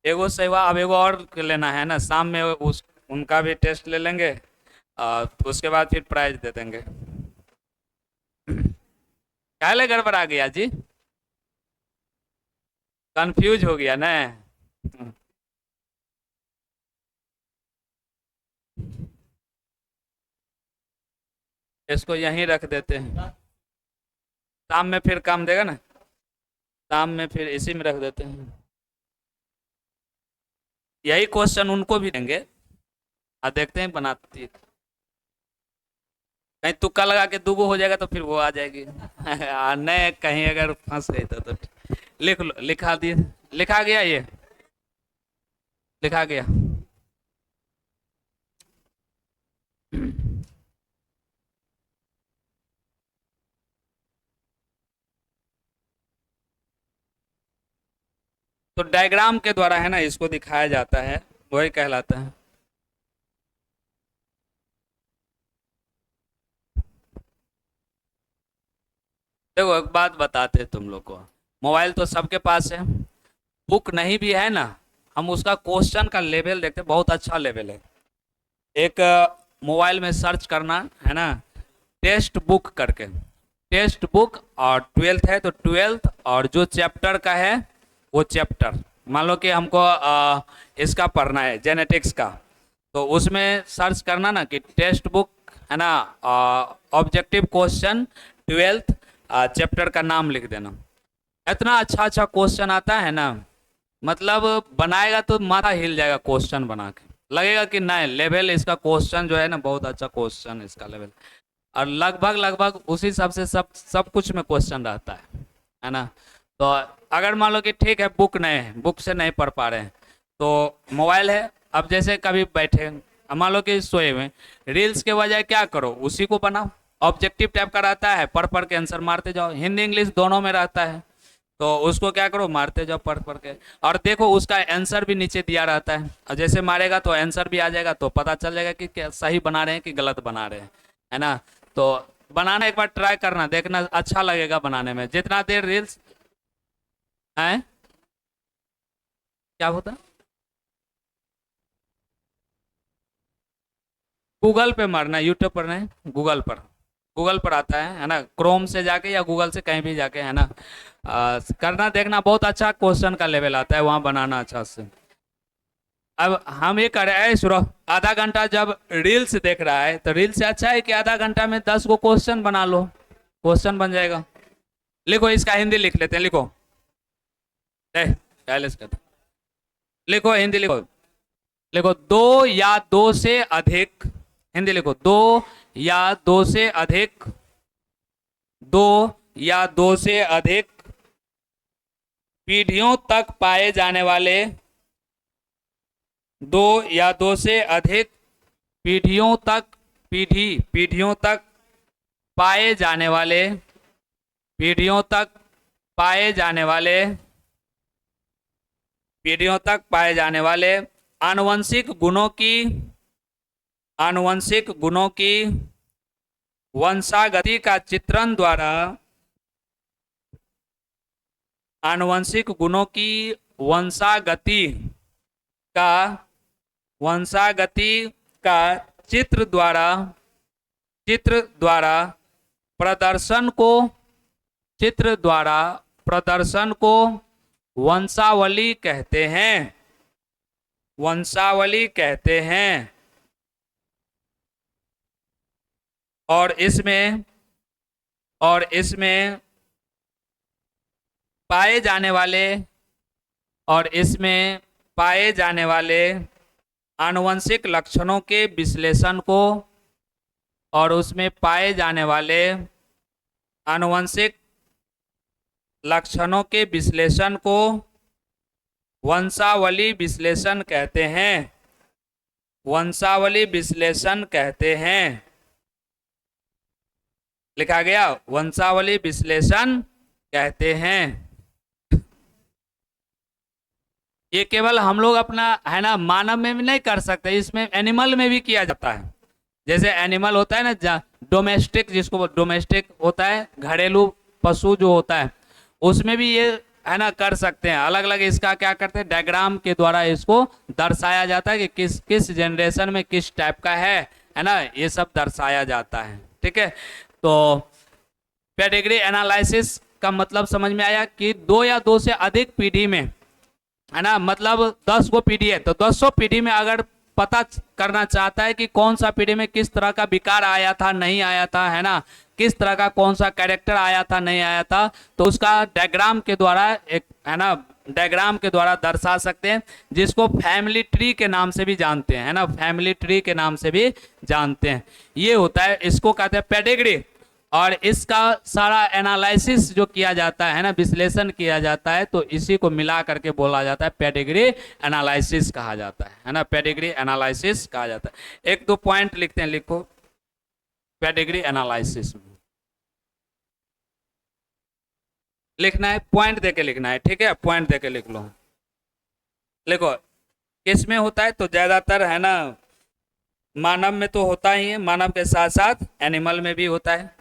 एगो सही हुआ, अब एगो और लेना है ना, शाम में उस उनका भी टेस्ट ले लेंगे। उसके बाद फिर प्राइज दे देंगे। काले गड़बड़ आ गया जी, कंफ्यूज हो गया ना। इसको यहीं रख देते हैं, शाम में फिर काम देगा ना। शाम में फिर इसी में रख देते हैं। यही क्वेश्चन उनको भी देंगे, देखते हैं बनाती है। कहीं तुक्का लगा के दूगो हो जाएगा तो फिर वो आ जाएगी। नहीं, कहीं अगर फंस गई तो लिख लो, लिखा दिए, लिखा गया ये, लिखा गया। तो डायग्राम के द्वारा है ना इसको दिखाया जाता है, वही कहलाता है। देखो एक बात बताते हैं तुम लोग को, मोबाइल तो सबके पास है, बुक नहीं भी है ना, हम उसका क्वेश्चन का लेवल देखते हैं, बहुत अच्छा लेवल है। एक मोबाइल में सर्च करना है ना, टेस्ट बुक करके, टेस्ट बुक, और ट्वेल्थ है तो ट्वेल्थ, और जो चैप्टर का है वो चैप्टर। मान लो कि हमको इसका पढ़ना है जेनेटिक्स का, तो उसमें सर्च करना ना कि टेक्स्ट बुक है ना, ऑब्जेक्टिव क्वेश्चन ट्वेल्थ, चैप्टर का नाम लिख देना। इतना अच्छा अच्छा क्वेश्चन आता है ना, मतलब बनाएगा तो माथा हिल जाएगा क्वेश्चन बना के, लगेगा कि नहीं लेवल इसका क्वेश्चन जो है ना बहुत अच्छा क्वेश्चन इसका लेवल। और लगभग लगभग उसी हिसाब से सब सब कुछ में क्वेश्चन रहता है ना। तो अगर मान लो कि ठीक है बुक नहीं है, बुक से नहीं पढ़ पा रहे हैं, तो मोबाइल है, अब जैसे कभी बैठे, अब मान लो कि सोए हुए, रील्स के बजाय क्या करो उसी को बनाओ। ऑब्जेक्टिव टाइप का रहता है, पढ़ पढ़ के आंसर मारते जाओ, हिंदी इंग्लिश दोनों में रहता है, तो उसको क्या करो मारते जाओ पढ़ पढ़ के। और देखो उसका आंसर भी नीचे दिया रहता है, और जैसे मारेगा तो आंसर भी आ जाएगा, तो पता चल जाएगा कि क्या सही बना रहे हैं कि गलत बना रहे हैं, है ना। तो बनाना एक बार ट्राई करना, देखना अच्छा लगेगा बनाने में, जितना देर रील्स, हैं? क्या होता? गूगल पे मारना है, यूट्यूब पर नहीं, गूगल पर। गूगल पर आता है ना, क्रोम से जाके या गूगल से कहीं भी जाके, है ना, करना देखना, बहुत अच्छा क्वेश्चन का लेवल आता है वहां, बनाना अच्छा से। अब हम ये कर रहे हैं सुनो, आधा घंटा जब रील्स देख रहा है तो रील्स से अच्छा है कि आधा घंटा में 10 गो क्वेश्चन बना लो, क्वेश्चन बन जाएगा। लिखो, इसका हिंदी लिख लेते हैं, लिखो। पहले से लिखो, हिंदी लिखो। लिखो, दो या दो से अधिक, हिंदी लिखो, दो या दो से अधिक, दो या दो से अधिक पीढ़ियों तक पाए जाने वाले, दो या दो से अधिक पीढ़ियों तक, पीढ़ियों तक पाए जाने वाले, पीढ़ियों तक पाए जाने वाले, पीढ़ियों तक पाए जाने वाले आनुवंशिक गुणों की, आनुवंशिक गुणों की वंशागति का चित्रण द्वारा, आनुवंशिक गुणों की वंशागति का, वंशागति का चित्र द्वारा, चित्र द्वारा प्रदर्शन को, चित्र द्वारा प्रदर्शन को वंशावली कहते हैं, वंशावली कहते हैं। और इसमें, और इसमें पाए जाने वाले, और इसमें पाए जाने वाले आनुवंशिक लक्षणों के विश्लेषण को, और उसमें पाए जाने वाले आनुवंशिक लक्षणों के विश्लेषण को वंशावली विश्लेषण कहते हैं, वंशावली विश्लेषण कहते हैं। लिखा गया, वंशावली विश्लेषण कहते हैं। ये केवल हम लोग अपना, है ना, मानव में भी नहीं कर सकते, इसमें एनिमल में भी किया जाता है। जैसे एनिमल होता है ना, डोमेस्टिक, जिसको डोमेस्टिक होता है, घरेलू पशु जो होता है, उसमें भी ये, है ना, कर सकते हैं। अलग अलग इसका क्या करते हैं, डायग्राम के द्वारा इसको दर्शाया जाता है कि किस किस जनरेशन में किस टाइप का है ना, ये सब दर्शाया जाता है। ठीक है, तो पेडिग्री एनालिसिस का मतलब समझ में आया कि दो या दो से अधिक पीढ़ी में, है ना, मतलब 10 गो पीढ़ी है तो 10 पीढ़ी में अगर पता करना चाहता है कि कौन सा पीढ़ी में किस तरह का विकार आया था, नहीं आया था, है ना, किस तरह का कौन सा कैरेक्टर आया था, नहीं आया था, तो उसका डायग्राम के द्वारा, एक, है ना, डायग्राम के द्वारा दर्शा सकते हैं, जिसको फैमिली ट्री के नाम से भी जानते हैं, है ना, फैमिली ट्री के नाम से भी जानते हैं। ये होता है, इसको कहते हैं पेडिग्री। और इसका सारा एनालिसिस जो किया जाता है ना, विश्लेषण किया जाता है, तो इसी को मिला करके बोला जाता है पेडिग्री एनालिसिस कहा जाता है ना, पेडिग्री एनालिसिस कहा जाता है। एक दो पॉइंट लिखते हैं, लिखो पेडिग्री एनालिसिस में लिखना है, पॉइंट देके लिखना है, ठीक है, पॉइंट देके लिख लो। लिखो, किस में होता है, तो ज्यादातर, है ना, मानव में तो होता ही है, मानव के साथ साथ एनिमल में भी होता है।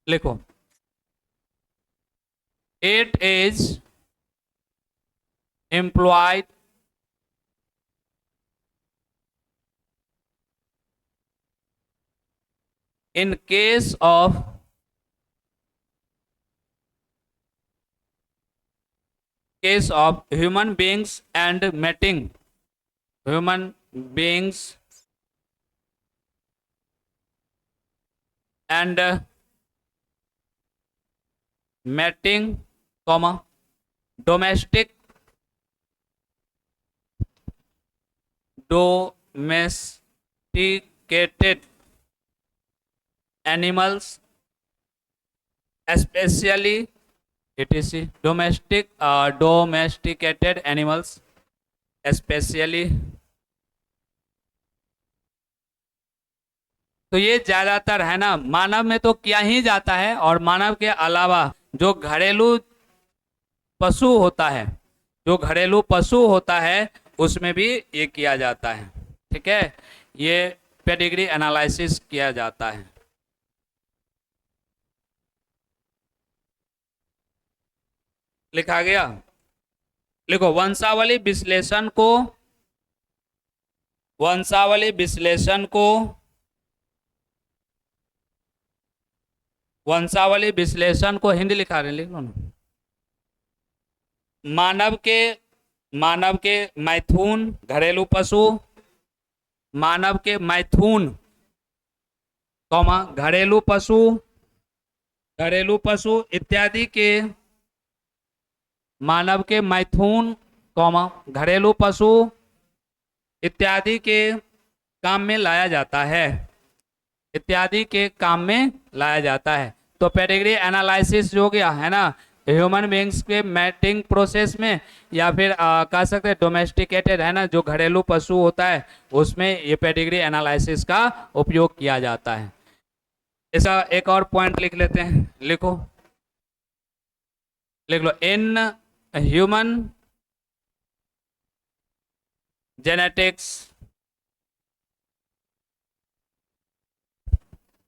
लिखो, it is employed in case of, case of human beings and mating, human beings and mating, comma, domesticated animals, especially etc, domesticated animals especially। तो ये ज्यादातर, है ना, मानव में तो किया ही जाता है, और मानव के अलावा जो घरेलू पशु होता है, जो घरेलू पशु होता है, उसमें भी ये किया जाता है। ठीक है, ये पेडिग्री एनालिसिस किया जाता है। लिखा गया। लिखो वंशावली विश्लेषण को, वंशावली विश्लेषण को, वंशावली विश्लेषण को हिंदी लिखा रहे हैं, लिख लो ना। मानव के मैथुन, घरेलू पशु, मानव के मैथुन कौमा घरेलू पशु, घरेलू पशु इत्यादि के, मानव के मैथुन कौमा घरेलू पशु इत्यादि के काम में लाया जाता है, इत्यादि के काम में लाया जाता है। तो पेडिग्री एनालिसिस जो गया है ना, ह्यूमन बींग्स के मैटिंग प्रोसेस में, या फिर कह सकते हैं डोमेस्टिकेटेड है ना, जो घरेलू पशु होता है उसमें ये पेडिग्री एनालिसिस का उपयोग किया जाता है। इसका एक और पॉइंट लिख लेते हैं, लिखो, लिख लो। In human genetics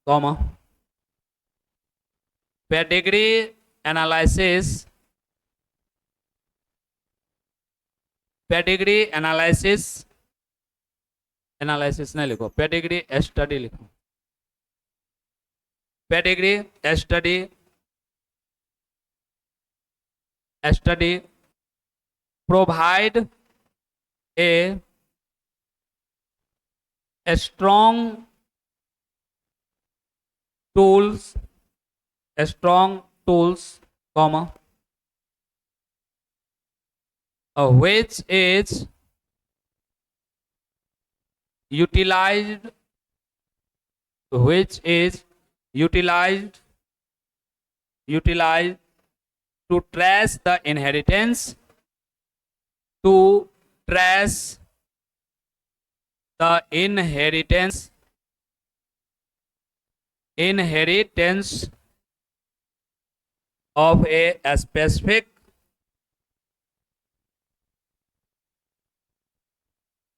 comma pedigree analysis, pedigree analysis, analysis नहीं लिखो, पेडिग्री स्टडी लिखो, pedigree study, study provide a strong tools, strong tools, comma, which is utilized, which is utilized, utilized to trace the inheritance, to trace the inheritance, inheritance of a specific,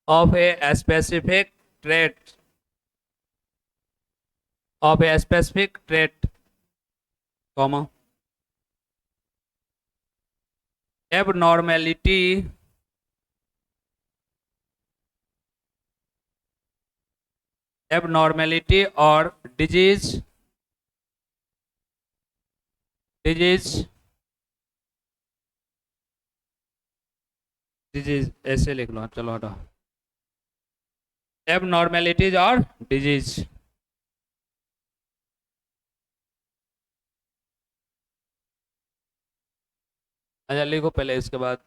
of a specific trait, of a specific trait, comma, abnormality, abnormality or disease, disease, disease ऐसे लिख लो, चलो हटो, abnormalities और disease. अच्छा लिखो पहले, इसके बाद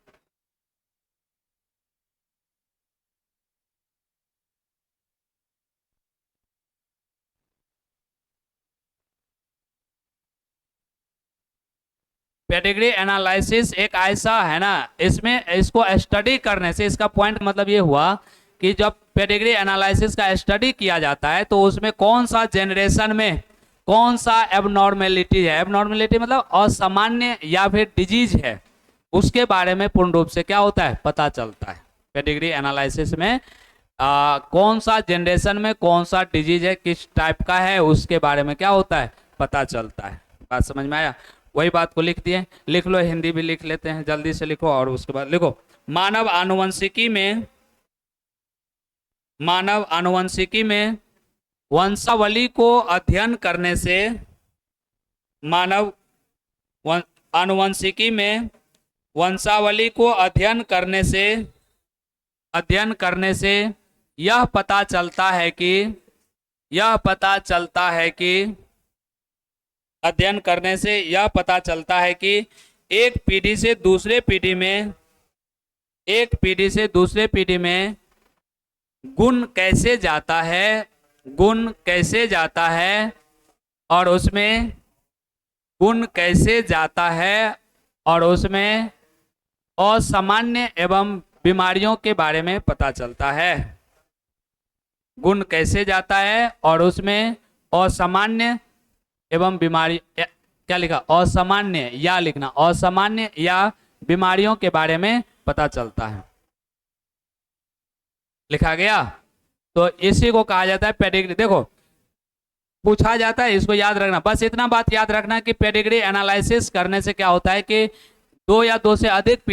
पेडिग्री एनालिसिस एक ऐसा है ना, इसमें इसको स्टडी करने से, इसका पॉइंट मतलब ये हुआ कि जब पेडिग्री एनालिसिस का स्टडी किया जाता है तो उसमें कौन सा जनरेशन में कौन सा एबनॉर्मेलिटी है, एबनॉर्मेलिटी मतलब असामान्य या फिर डिजीज है, उसके बारे में पूर्ण रूप से क्या होता है, पता चलता है। पेडिग्री एनालिसिस में कौन सा जनरेशन में कौन सा डिजीज है, किस टाइप का है, उसके बारे में क्या होता है, पता चलता है। बात समझ में आया? वही बात को लिख दिए, लिख लो, हिंदी भी लिख लेते हैं, जल्दी से लिखो। और उसके बाद लिखो, मानव आनुवंशिकी में, मानव आनुवंशिकी में वंशावली को अध्ययन करने से, मानव आनुवंशिकी में वंशावली को अध्ययन करने से यह पता चलता है कि, यह पता चलता है कि, अध्ययन करने से यह पता चलता है कि एक पीढ़ी से दूसरे पीढ़ी में, एक पीढ़ी से दूसरे पीढ़ी में गुण कैसे जाता है, गुण कैसे जाता है, और उसमें गुण कैसे जाता है, और उसमें असामान्य एवं बीमारियों के बारे में पता चलता है। गुण कैसे जाता है और उसमें असामान्य एवं बीमारी, क्या लिखा, असामान्य, या लिखना, असामान्य या बीमारियों के बारे में पता चलता है। लिखा गया? तो इसी को कहा जाता है पेडिग्री। देखो पूछा जाता है, इसको याद रखना, बस इतना बात याद रखना कि पेडिग्री एनालिसिस करने से क्या होता है कि दो या दो से अधिक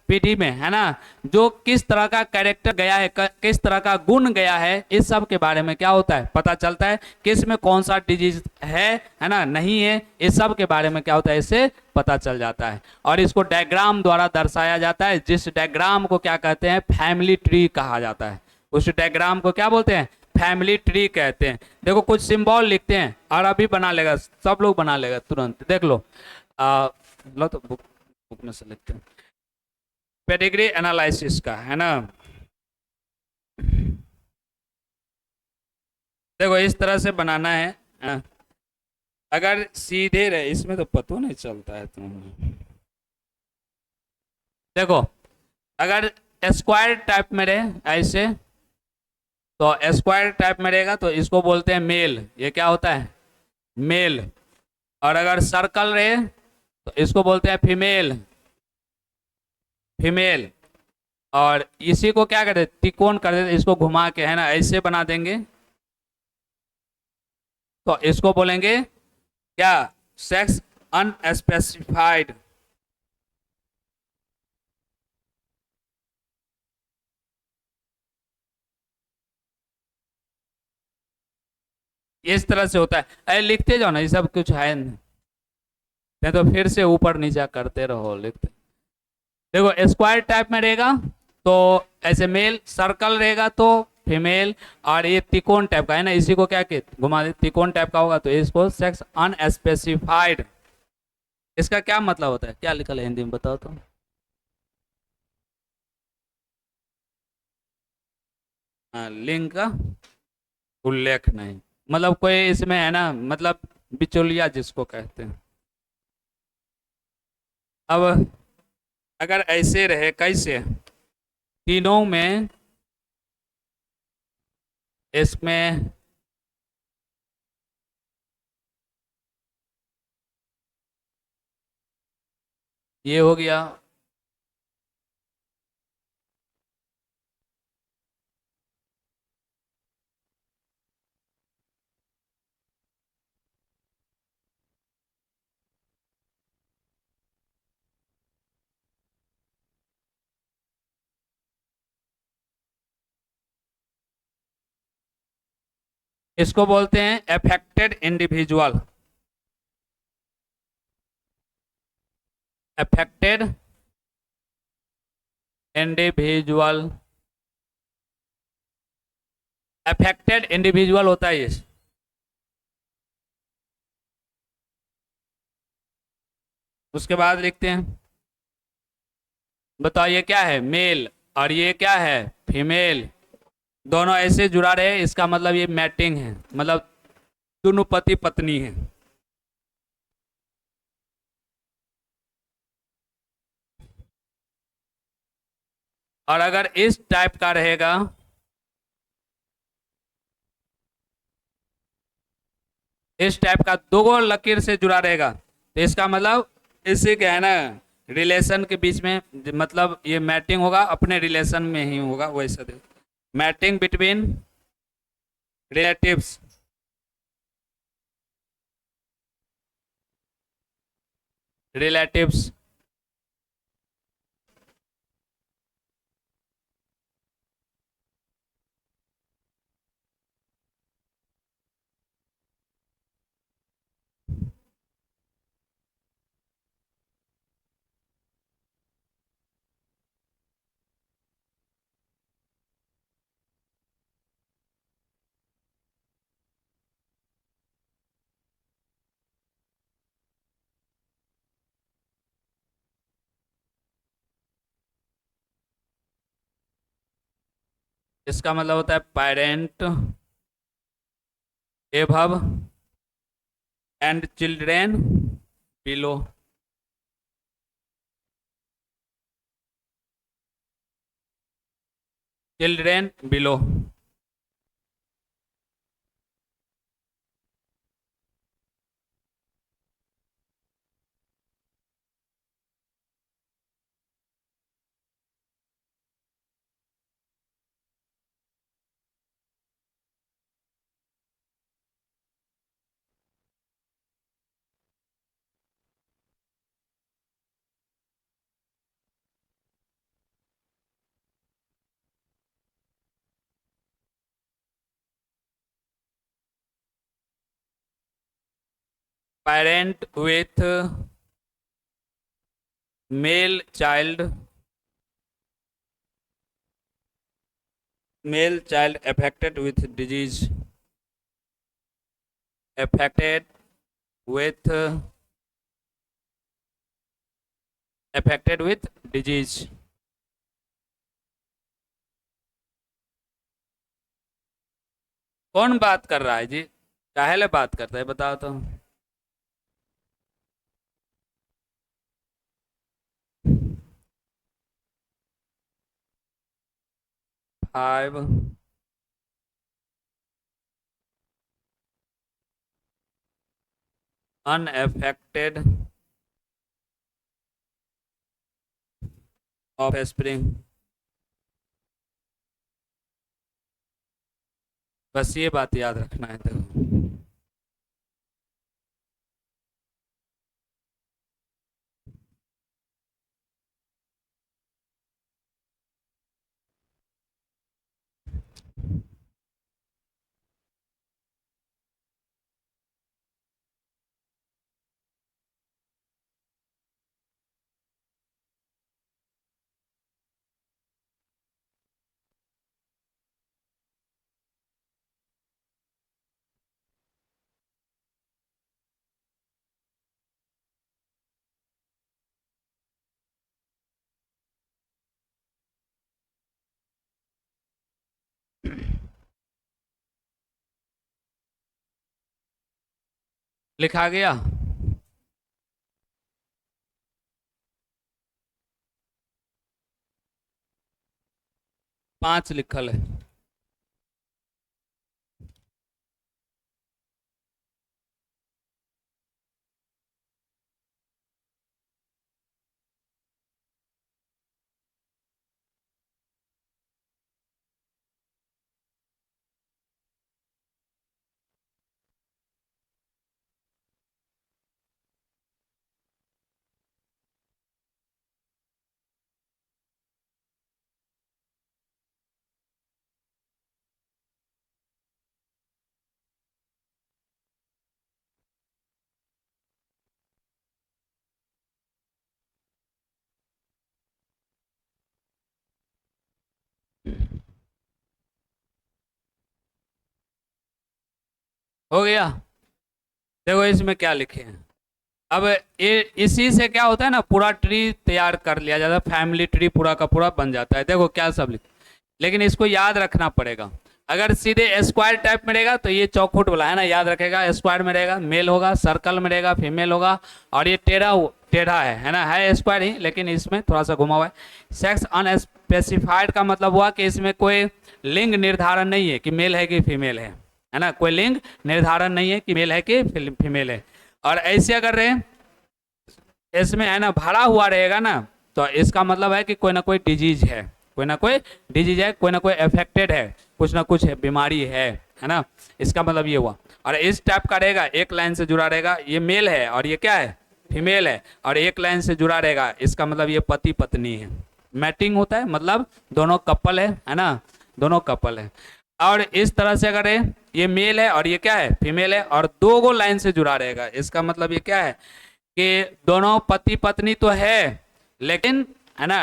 पीढ़ी में, है ना, जो किस तरह का कैरेक्टर गया है, किस तरह का गुण गया है, इस सब के बारे में क्या होता है, पता चलता है। किस में कौन सा डिजीज है ना, नहीं है, इस सब के बारे में क्या होता है, इससे पता चल जाता है। और इसको डायग्राम द्वारा दर्शाया जाता है, जिस डायग्राम को क्या कहते हैं, फैमिली ट्री कहा जाता है। उस डायग्राम को क्या बोलते हैं, फैमिली ट्री कहते हैं। देखो कुछ सिंबल लिखते हैं और अभी बना लेगा, सब लोग बना लेगा तुरंत, देख लो। लो तो बुक में से लिखते हैं, पेडिग्री एनालिसिस का, है ना। देखो इस तरह से बनाना है, हाँ। अगर सीधे रहे, इसमें तो पता नहीं चलता है तुम्हें। देखो अगर स्क्वायर टाइप में रहे ऐसे, तो स्क्वायर टाइप में रहेगा तो इसको बोलते हैं मेल, ये क्या होता है, मेल। और अगर सर्कल रहे तो इसको बोलते हैं फीमेल, फीमेल। और इसी को क्या करते, त्रिकोण कर देते, इसको घुमा के, है ना, ऐसे बना देंगे, तो इसको बोलेंगे क्या, सेक्स अनस्पेसिफाइड। इस तरह से होता है। अरे लिखते जाओ ना, ये सब कुछ है नहीं तो फिर से ऊपर नीचे करते रहो, लिखते। देखो स्क्वायर टाइप में रहेगा तो ऐसे मेल, सर्कल रहेगा तो फीमेल, और ये त्रिकोण टाइप का है ना, इसी को क्या कहते, घुमा दे, त्रिकोण टाइप का होगा तो इसको सेक्स अनस्पेसिफाइड। इसका क्या मतलब होता है, क्या लिखा है हिंदी में बताओ तो। हाँ, लिंग का उल्लेख नहीं, मतलब कोई इसमें है ना, मतलब बिचौलिया जिसको कहते हैं। अब अगर ऐसे रहे, कैसे, तीनों में, इसमें ये हो गया, इसको बोलते हैं affected individual, affected individual, affected individual होता है ये। उसके बाद लिखते हैं, बताओ ये क्या है, मेल, और ये क्या है, फीमेल। दोनों ऐसे जुड़ा रहे, इसका मतलब ये मैटिंग है, मतलब दोनों पति पत्नी है। और अगर इस टाइप का रहेगा, इस टाइप का दो लकीर से जुड़ा रहेगा, तो इसका मतलब इसी के, है ना, रिलेशन के बीच में, मतलब ये मैटिंग होगा, अपने रिलेशन में ही होगा, वैसे मैटिंग बिटवीन रिलेटिव्स। रिलेटिव्स, इसका मतलब होता है parent above and children below. Children below. Parent with male child affected with disease, affected with disease. कौन बात कर रहा है जी? काहे बात करता है बताओ तो। Five unaffected offspring. बस ये बात याद रखना है। देखो लिखा गया। पांच लिखल है। हो गया। देखो इसमें क्या लिखे हैं। अब ये इसी से क्या होता है ना, पूरा ट्री तैयार कर लिया जाता है, फैमिली ट्री पूरा का पूरा बन जाता है। देखो क्या सब लिख, लेकिन इसको याद रखना पड़ेगा। अगर सीधे स्क्वायर टाइप में रहेगा तो ये चौखुट वाला है ना, याद रखेगा। स्क्वायर में रहेगा मेल होगा, सर्कल में रहेगा फीमेल होगा, और ये टेढ़ा टेढ़ा है ना, है स्क्वायर ही लेकिन इसमें थोड़ा सा घुमा हुआ है। सेक्स अनस्पेसिफाइड का मतलब हुआ कि इसमें कोई लिंग निर्धारण नहीं है कि मेल है कि फीमेल है ना, कोई लिंग निर्धारण नहीं है कि मेल है कि फीमेल है। और ऐसे अगर रहे इसमें है ना भरा हुआ रहेगा ना, तो इसका मतलब है कि कोई ना कोई डिजीज है, कोई ना कोई डिजीज है, कोई ना कोई अफेक्टेड है, कुछ ना कुछ बीमारी है ना, इसका मतलब ये हुआ। और इस टाइप का रहेगा, एक लाइन से जुड़ा रहेगा, ये मेल है और ये क्या है, फीमेल है, और एक लाइन से जुड़ा रहेगा, इसका मतलब ये पति पत्नी है। मैटिंग होता है मतलब दोनों कपल है ना, दोनों कपल है। और इस तरह से अगर ये मेल है और ये क्या है, फीमेल है, और दो गो लाइन से जुड़ा रहेगा, इसका मतलब ये क्या है कि दोनों पति पत्नी तो है, लेकिन है ना,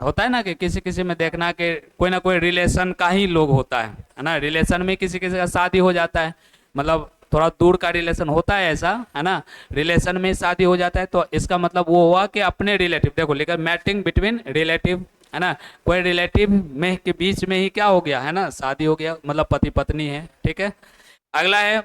होता है ना कि किसी किसी में देखना कि कोई ना कोई रिलेशन का ही लोग होता है ना, रिलेशन में किसी किसी का शादी हो जाता है, मतलब थोड़ा दूर का रिलेशन होता है ऐसा, है ना, रिलेशन में शादी हो जाता है, तो इसका मतलब वो हुआ कि अपने रिलेटिव, देखो लेकर मैटिंग बिटवीन रिलेटिव, है ना, कोई रिलेटिव में के बीच में ही क्या हो गया है ना, शादी हो गया, मतलब पति पत्नी है। ठीक है, अगला है,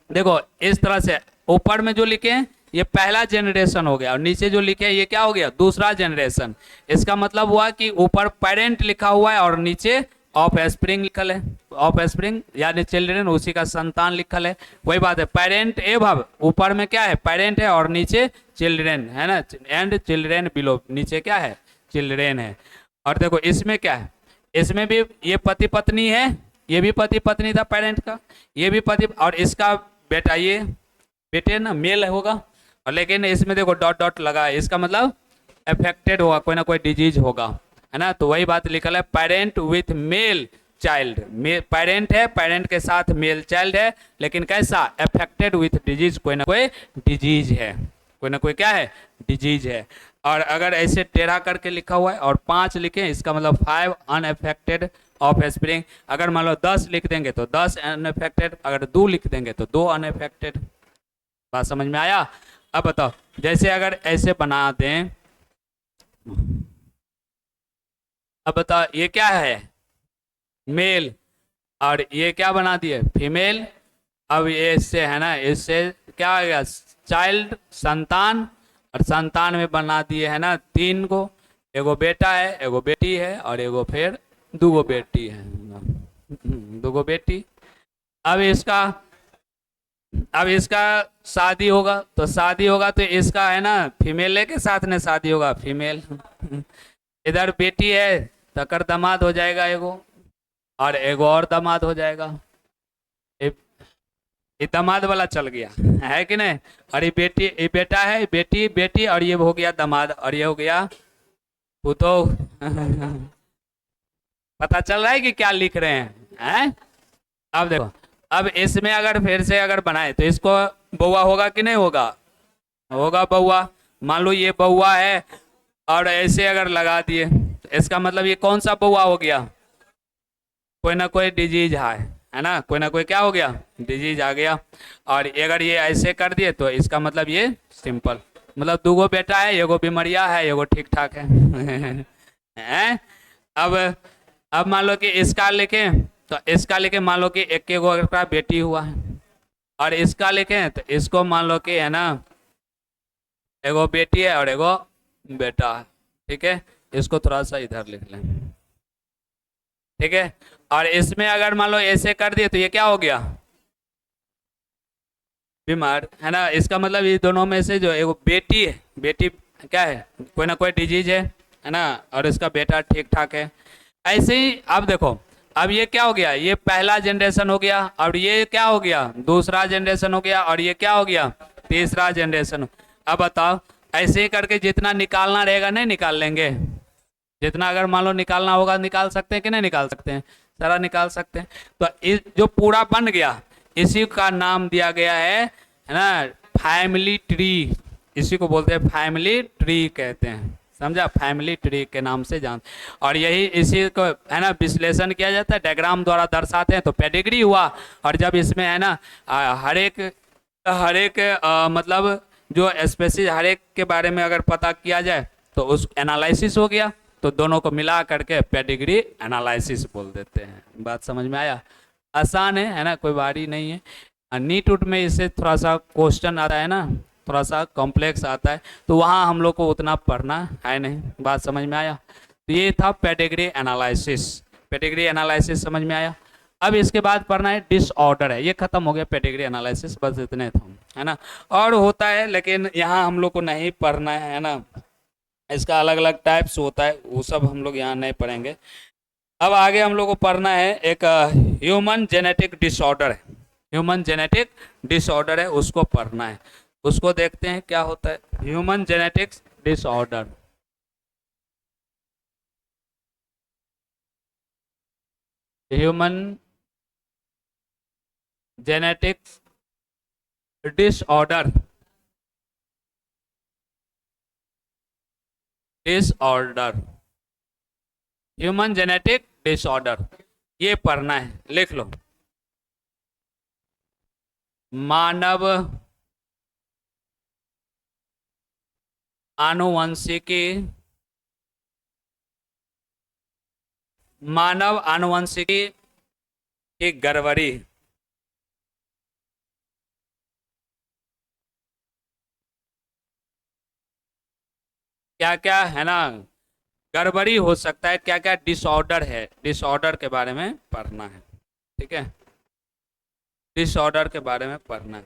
देखो इस तरह से ऊपर में जो लिखे हैं ये पहला जनरेशन हो गया, और नीचे जो लिखे हैं ये क्या हो गया, दूसरा जनरेशन। इसका मतलब हुआ कि ऊपर पेरेंट लिखा हुआ है और नीचे ऑफ स्प्रिंग लिखल है, ऑफ स्प्रिंग यानी चिल्ड्रेन, उसी का संतान लिखल है, वही बात है। पेरेंट ए भाव ऊपर में क्या है, पेरेंट है, और नीचे चिल्ड्रेन है ना, एंड चिल्ड्रेन बिलो, नीचे क्या है, चिल्ड्रेन है। और देखो इसमें क्या है, इसमें भी ये पति पत्नी है, ये भी पति पत्नी था पेरेंट का, ये भी पति, और इसका बेटा, ये बेटे ना मेल होगा, और लेकिन इसमें देखो डॉट डॉट लगा है, इसका मतलब अफेक्टेड होगा, कोई ना कोई डिजीज होगा, है ना। तो वही बात लिखल है, parent with male child, parent है, पेरेंट के साथ मेल चाइल्ड है, लेकिन कैसा, अफेक्टेड विथ डिजीज, कोई ना कोई डिजीज है, कोई ना कोई क्या है, डिजीज है। और अगर ऐसे टेढ़ा करके लिखा हुआ है और 5 लिखे, इसका मतलब 5 अनअफेक्टेड ऑफ स्प्रिंग। अगर मान लो 10 लिख देंगे तो 10 अनअफेक्टेड, अगर 2 लिख देंगे तो 2 अनअफेक्टेड। बात समझ में आया? अब बताओ, जैसे अगर ऐसे बना दें, अब बताओ ये क्या है, मेल, और ये क्या बना दिए, फीमेल। अब ये इससे है ना, इससे क्या हो गया, चाइल्ड, संतान, और संतान में बना दिए है ना 3 को, एगो बेटा है, एगो बेटी है, और एगो फिर 2 बेटी है, 2 बेटी। अब इसका, अब इसका शादी होगा, तो शादी होगा तो इसका है ना फीमेल के साथ में शादी होगा, फीमेल। इधर बेटी है तो कर दामाद हो जाएगा एगो, और एगो और दामाद हो जाएगा। ये दामाद वाला चल गया है कि नहीं, और ये बेटी, ये बेटा है, बेटी बेटी, और ये हो गया दामाद, और ये हो गया पुतो। पता चल रहा है कि क्या लिख रहे हैं? अब देखो, अब इसमें अगर फिर से अगर बनाए तो इसको बउआ होगा कि नहीं होगा, होगा बउआ। मान लो ये बउआ है और ऐसे अगर लगा दिए तो इसका मतलब ये कौन सा बउआ हो गया, कोई ना कोई डिजीज है ना, कोई ना कोई क्या हो गया, डिजीज आ गया। और अगर ये ऐसे कर दिए तो इसका मतलब ये सिंपल, मतलब 2 बेटा है, एगो बीमारिया है, एगो ठीक ठाक है। हैं? अब मान लो कि इसका लिखें तो इसका लिखें, मान लो कि एक एगो अगर बेटी हुआ है, और इसका लिखें तो इसको मान लो कि है ना एगो बेटी है और एगो बेटा है, ठीक है। इसको थोड़ा सा इधर लिख लें, ठीक है। और इसमें अगर मान लो ऐसे कर दिए तो ये क्या हो गया, बीमार, है ना। इसका मतलब ये दोनों में से जो एगो बेटी है, बेटी क्या है, कोई ना कोई डिजीज है ना, और इसका बेटा ठीक ठाक है। ऐसे ही अब देखो, अब ये क्या हो गया, ये पहला जनरेशन हो गया, और ये क्या हो गया, दूसरा जनरेशन हो गया, और ये क्या हो गया, तीसरा जनरेशन। अब बताओ, ऐसे ही करके जितना निकालना रहेगा नहीं निकाल लेंगे, जितना अगर मान लो निकालना होगा निकाल सकते हैं कि नहीं निकाल सकते हैं, सारा निकाल सकते हैं। तो इस जो पूरा बन गया, इसी का नाम दिया गया है ना फैमिली ट्री, इसी को बोलते हैं फैमिली ट्री कहते हैं, समझा, फैमिली ट्री के नाम से जान। और यही इसी को है ना विश्लेषण किया जाता है, डायग्राम द्वारा दर्शाते हैं, तो पेडिग्री हुआ। और जब इसमें है ना हर एक मतलब जो स्पेसीज हर एक के बारे में अगर पता किया जाए तो उस एनालिसिस हो गया, तो दोनों को मिला करके पेडिग्री एनालिसिस बोल देते हैं। बात समझ में आया? आसान है ना, कोई भारी नहीं है। नीट उट में इससे थोड़ा सा क्वेश्चन आता है ना, थोड़ा सा कॉम्प्लेक्स आता है, तो वहाँ हम लोग को उतना पढ़ना है नहीं। बात समझ में आया? तो ये था पेडिग्री एनालिसिस, पेडिग्री एनालिसिस समझ में आया। अब इसके बाद पढ़ना है डिसऑर्डर है, ये खत्म हो गया पेडिग्री एनालिसिस, बस इतने था, है ना। और होता है लेकिन यहाँ हम लोग को नहीं पढ़ना है ना, इसका अलग अलग टाइप्स होता है, वो सब हम लोग यहाँ नहीं पढ़ेंगे। अब आगे हम लोग को पढ़ना है एक ह्यूमन जेनेटिक डिसऑर्डर है, ह्यूमन जेनेटिक डिसऑर्डर है, उसको पढ़ना है। उसको देखते हैं क्या होता है human genetics disorder. Human genetics disorder, disorder, human genetic disorder, ये पढ़ना है, लिख लो। मानव आनुवंशिकी, मानव आनुवंशिकी की गड़बड़ी, क्या क्या है ना गड़बड़ी हो सकता है, क्या क्या डिसऑर्डर है, डिसऑर्डर के बारे में पढ़ना है, ठीक है, डिसऑर्डर के बारे में पढ़ना है।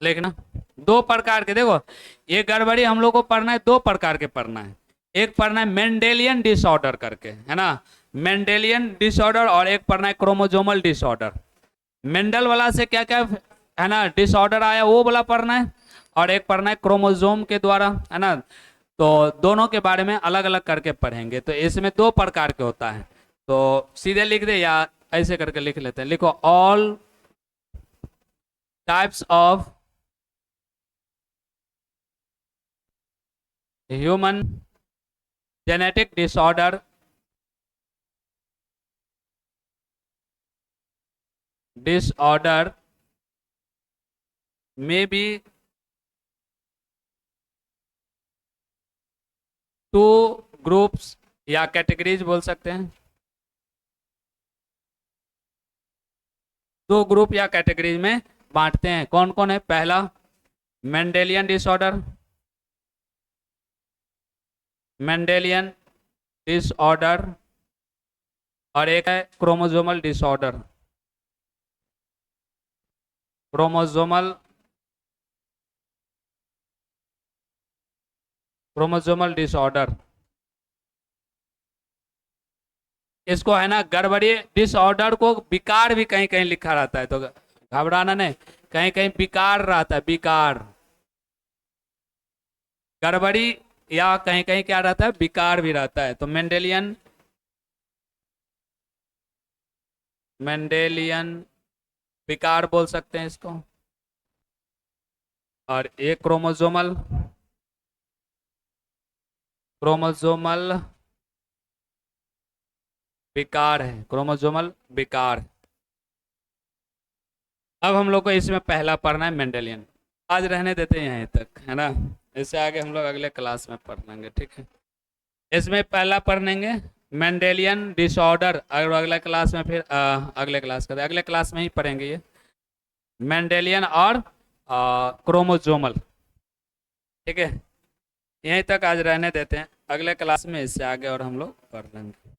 लिखना, 2 प्रकार के, देखो ये गड़बड़ी हम लोग को पढ़ना है, 2 प्रकार के पढ़ना है। एक पढ़ना है मेंडेलियन डिसऑर्डर करके, है ना, मेंडेलियन डिसऑर्डर और एक पढ़ना है क्रोमोजोमल डिसऑर्डर। मेंडल वाला से क्या क्या है ना डिसऑर्डर आया वो वाला पढ़ना है, और एक पढ़ना है क्रोमोजोम के द्वारा, है ना। तो दोनों के बारे में अलग अलग करके पढ़ेंगे। तो इसमें दो प्रकार के होता है, तो सीधे लिख दे या ऐसे करके लिख लेते हैं। लिखो all types of human genetic disorder may be two groups या कैटेगरीज बोल सकते हैं, दो ग्रुप या कैटेगरीज में बांटते हैं। कौन कौन है? पहला मेंडेलियन डिसऑर्डर, मेंडेलियन डिसऑर्डर, और एक है क्रोमोसोमल डिसऑर्डर, क्रोमोसोमल डिसऑर्डर। इसको है ना गड़बड़ी डिसऑर्डर को विकार भी कहीं कहीं लिखा रहता है, तो घबराना नहीं, कहीं कहीं विकार रहता है, विकार गड़बड़ी, या कहीं कहीं क्या रहता है विकार भी रहता है। तो मेंडेलियन विकार बोल सकते हैं इसको। और एक क्रोमोसोमल विकार है, क्रोमोसोमल विकार। अब हम लोग को इसमें पहला पढ़ना है मेंडेलियन। आज रहने देते हैं यहीं तक, है ना, इससे आगे हम लोग अगले क्लास में पढ़ लेंगे, ठीक है। इसमें पहला पढ़ेंगे मेंडेलियन डिसऑर्डर, अगर अगले क्लास में फिर अगले क्लास में ही पढ़ेंगे ये मेंडेलियन और क्रोमोसोमल, ठीक है। यहीं तक आज रहने देते हैं, अगले क्लास में इससे आगे और हम लोग पढ़ लेंगे।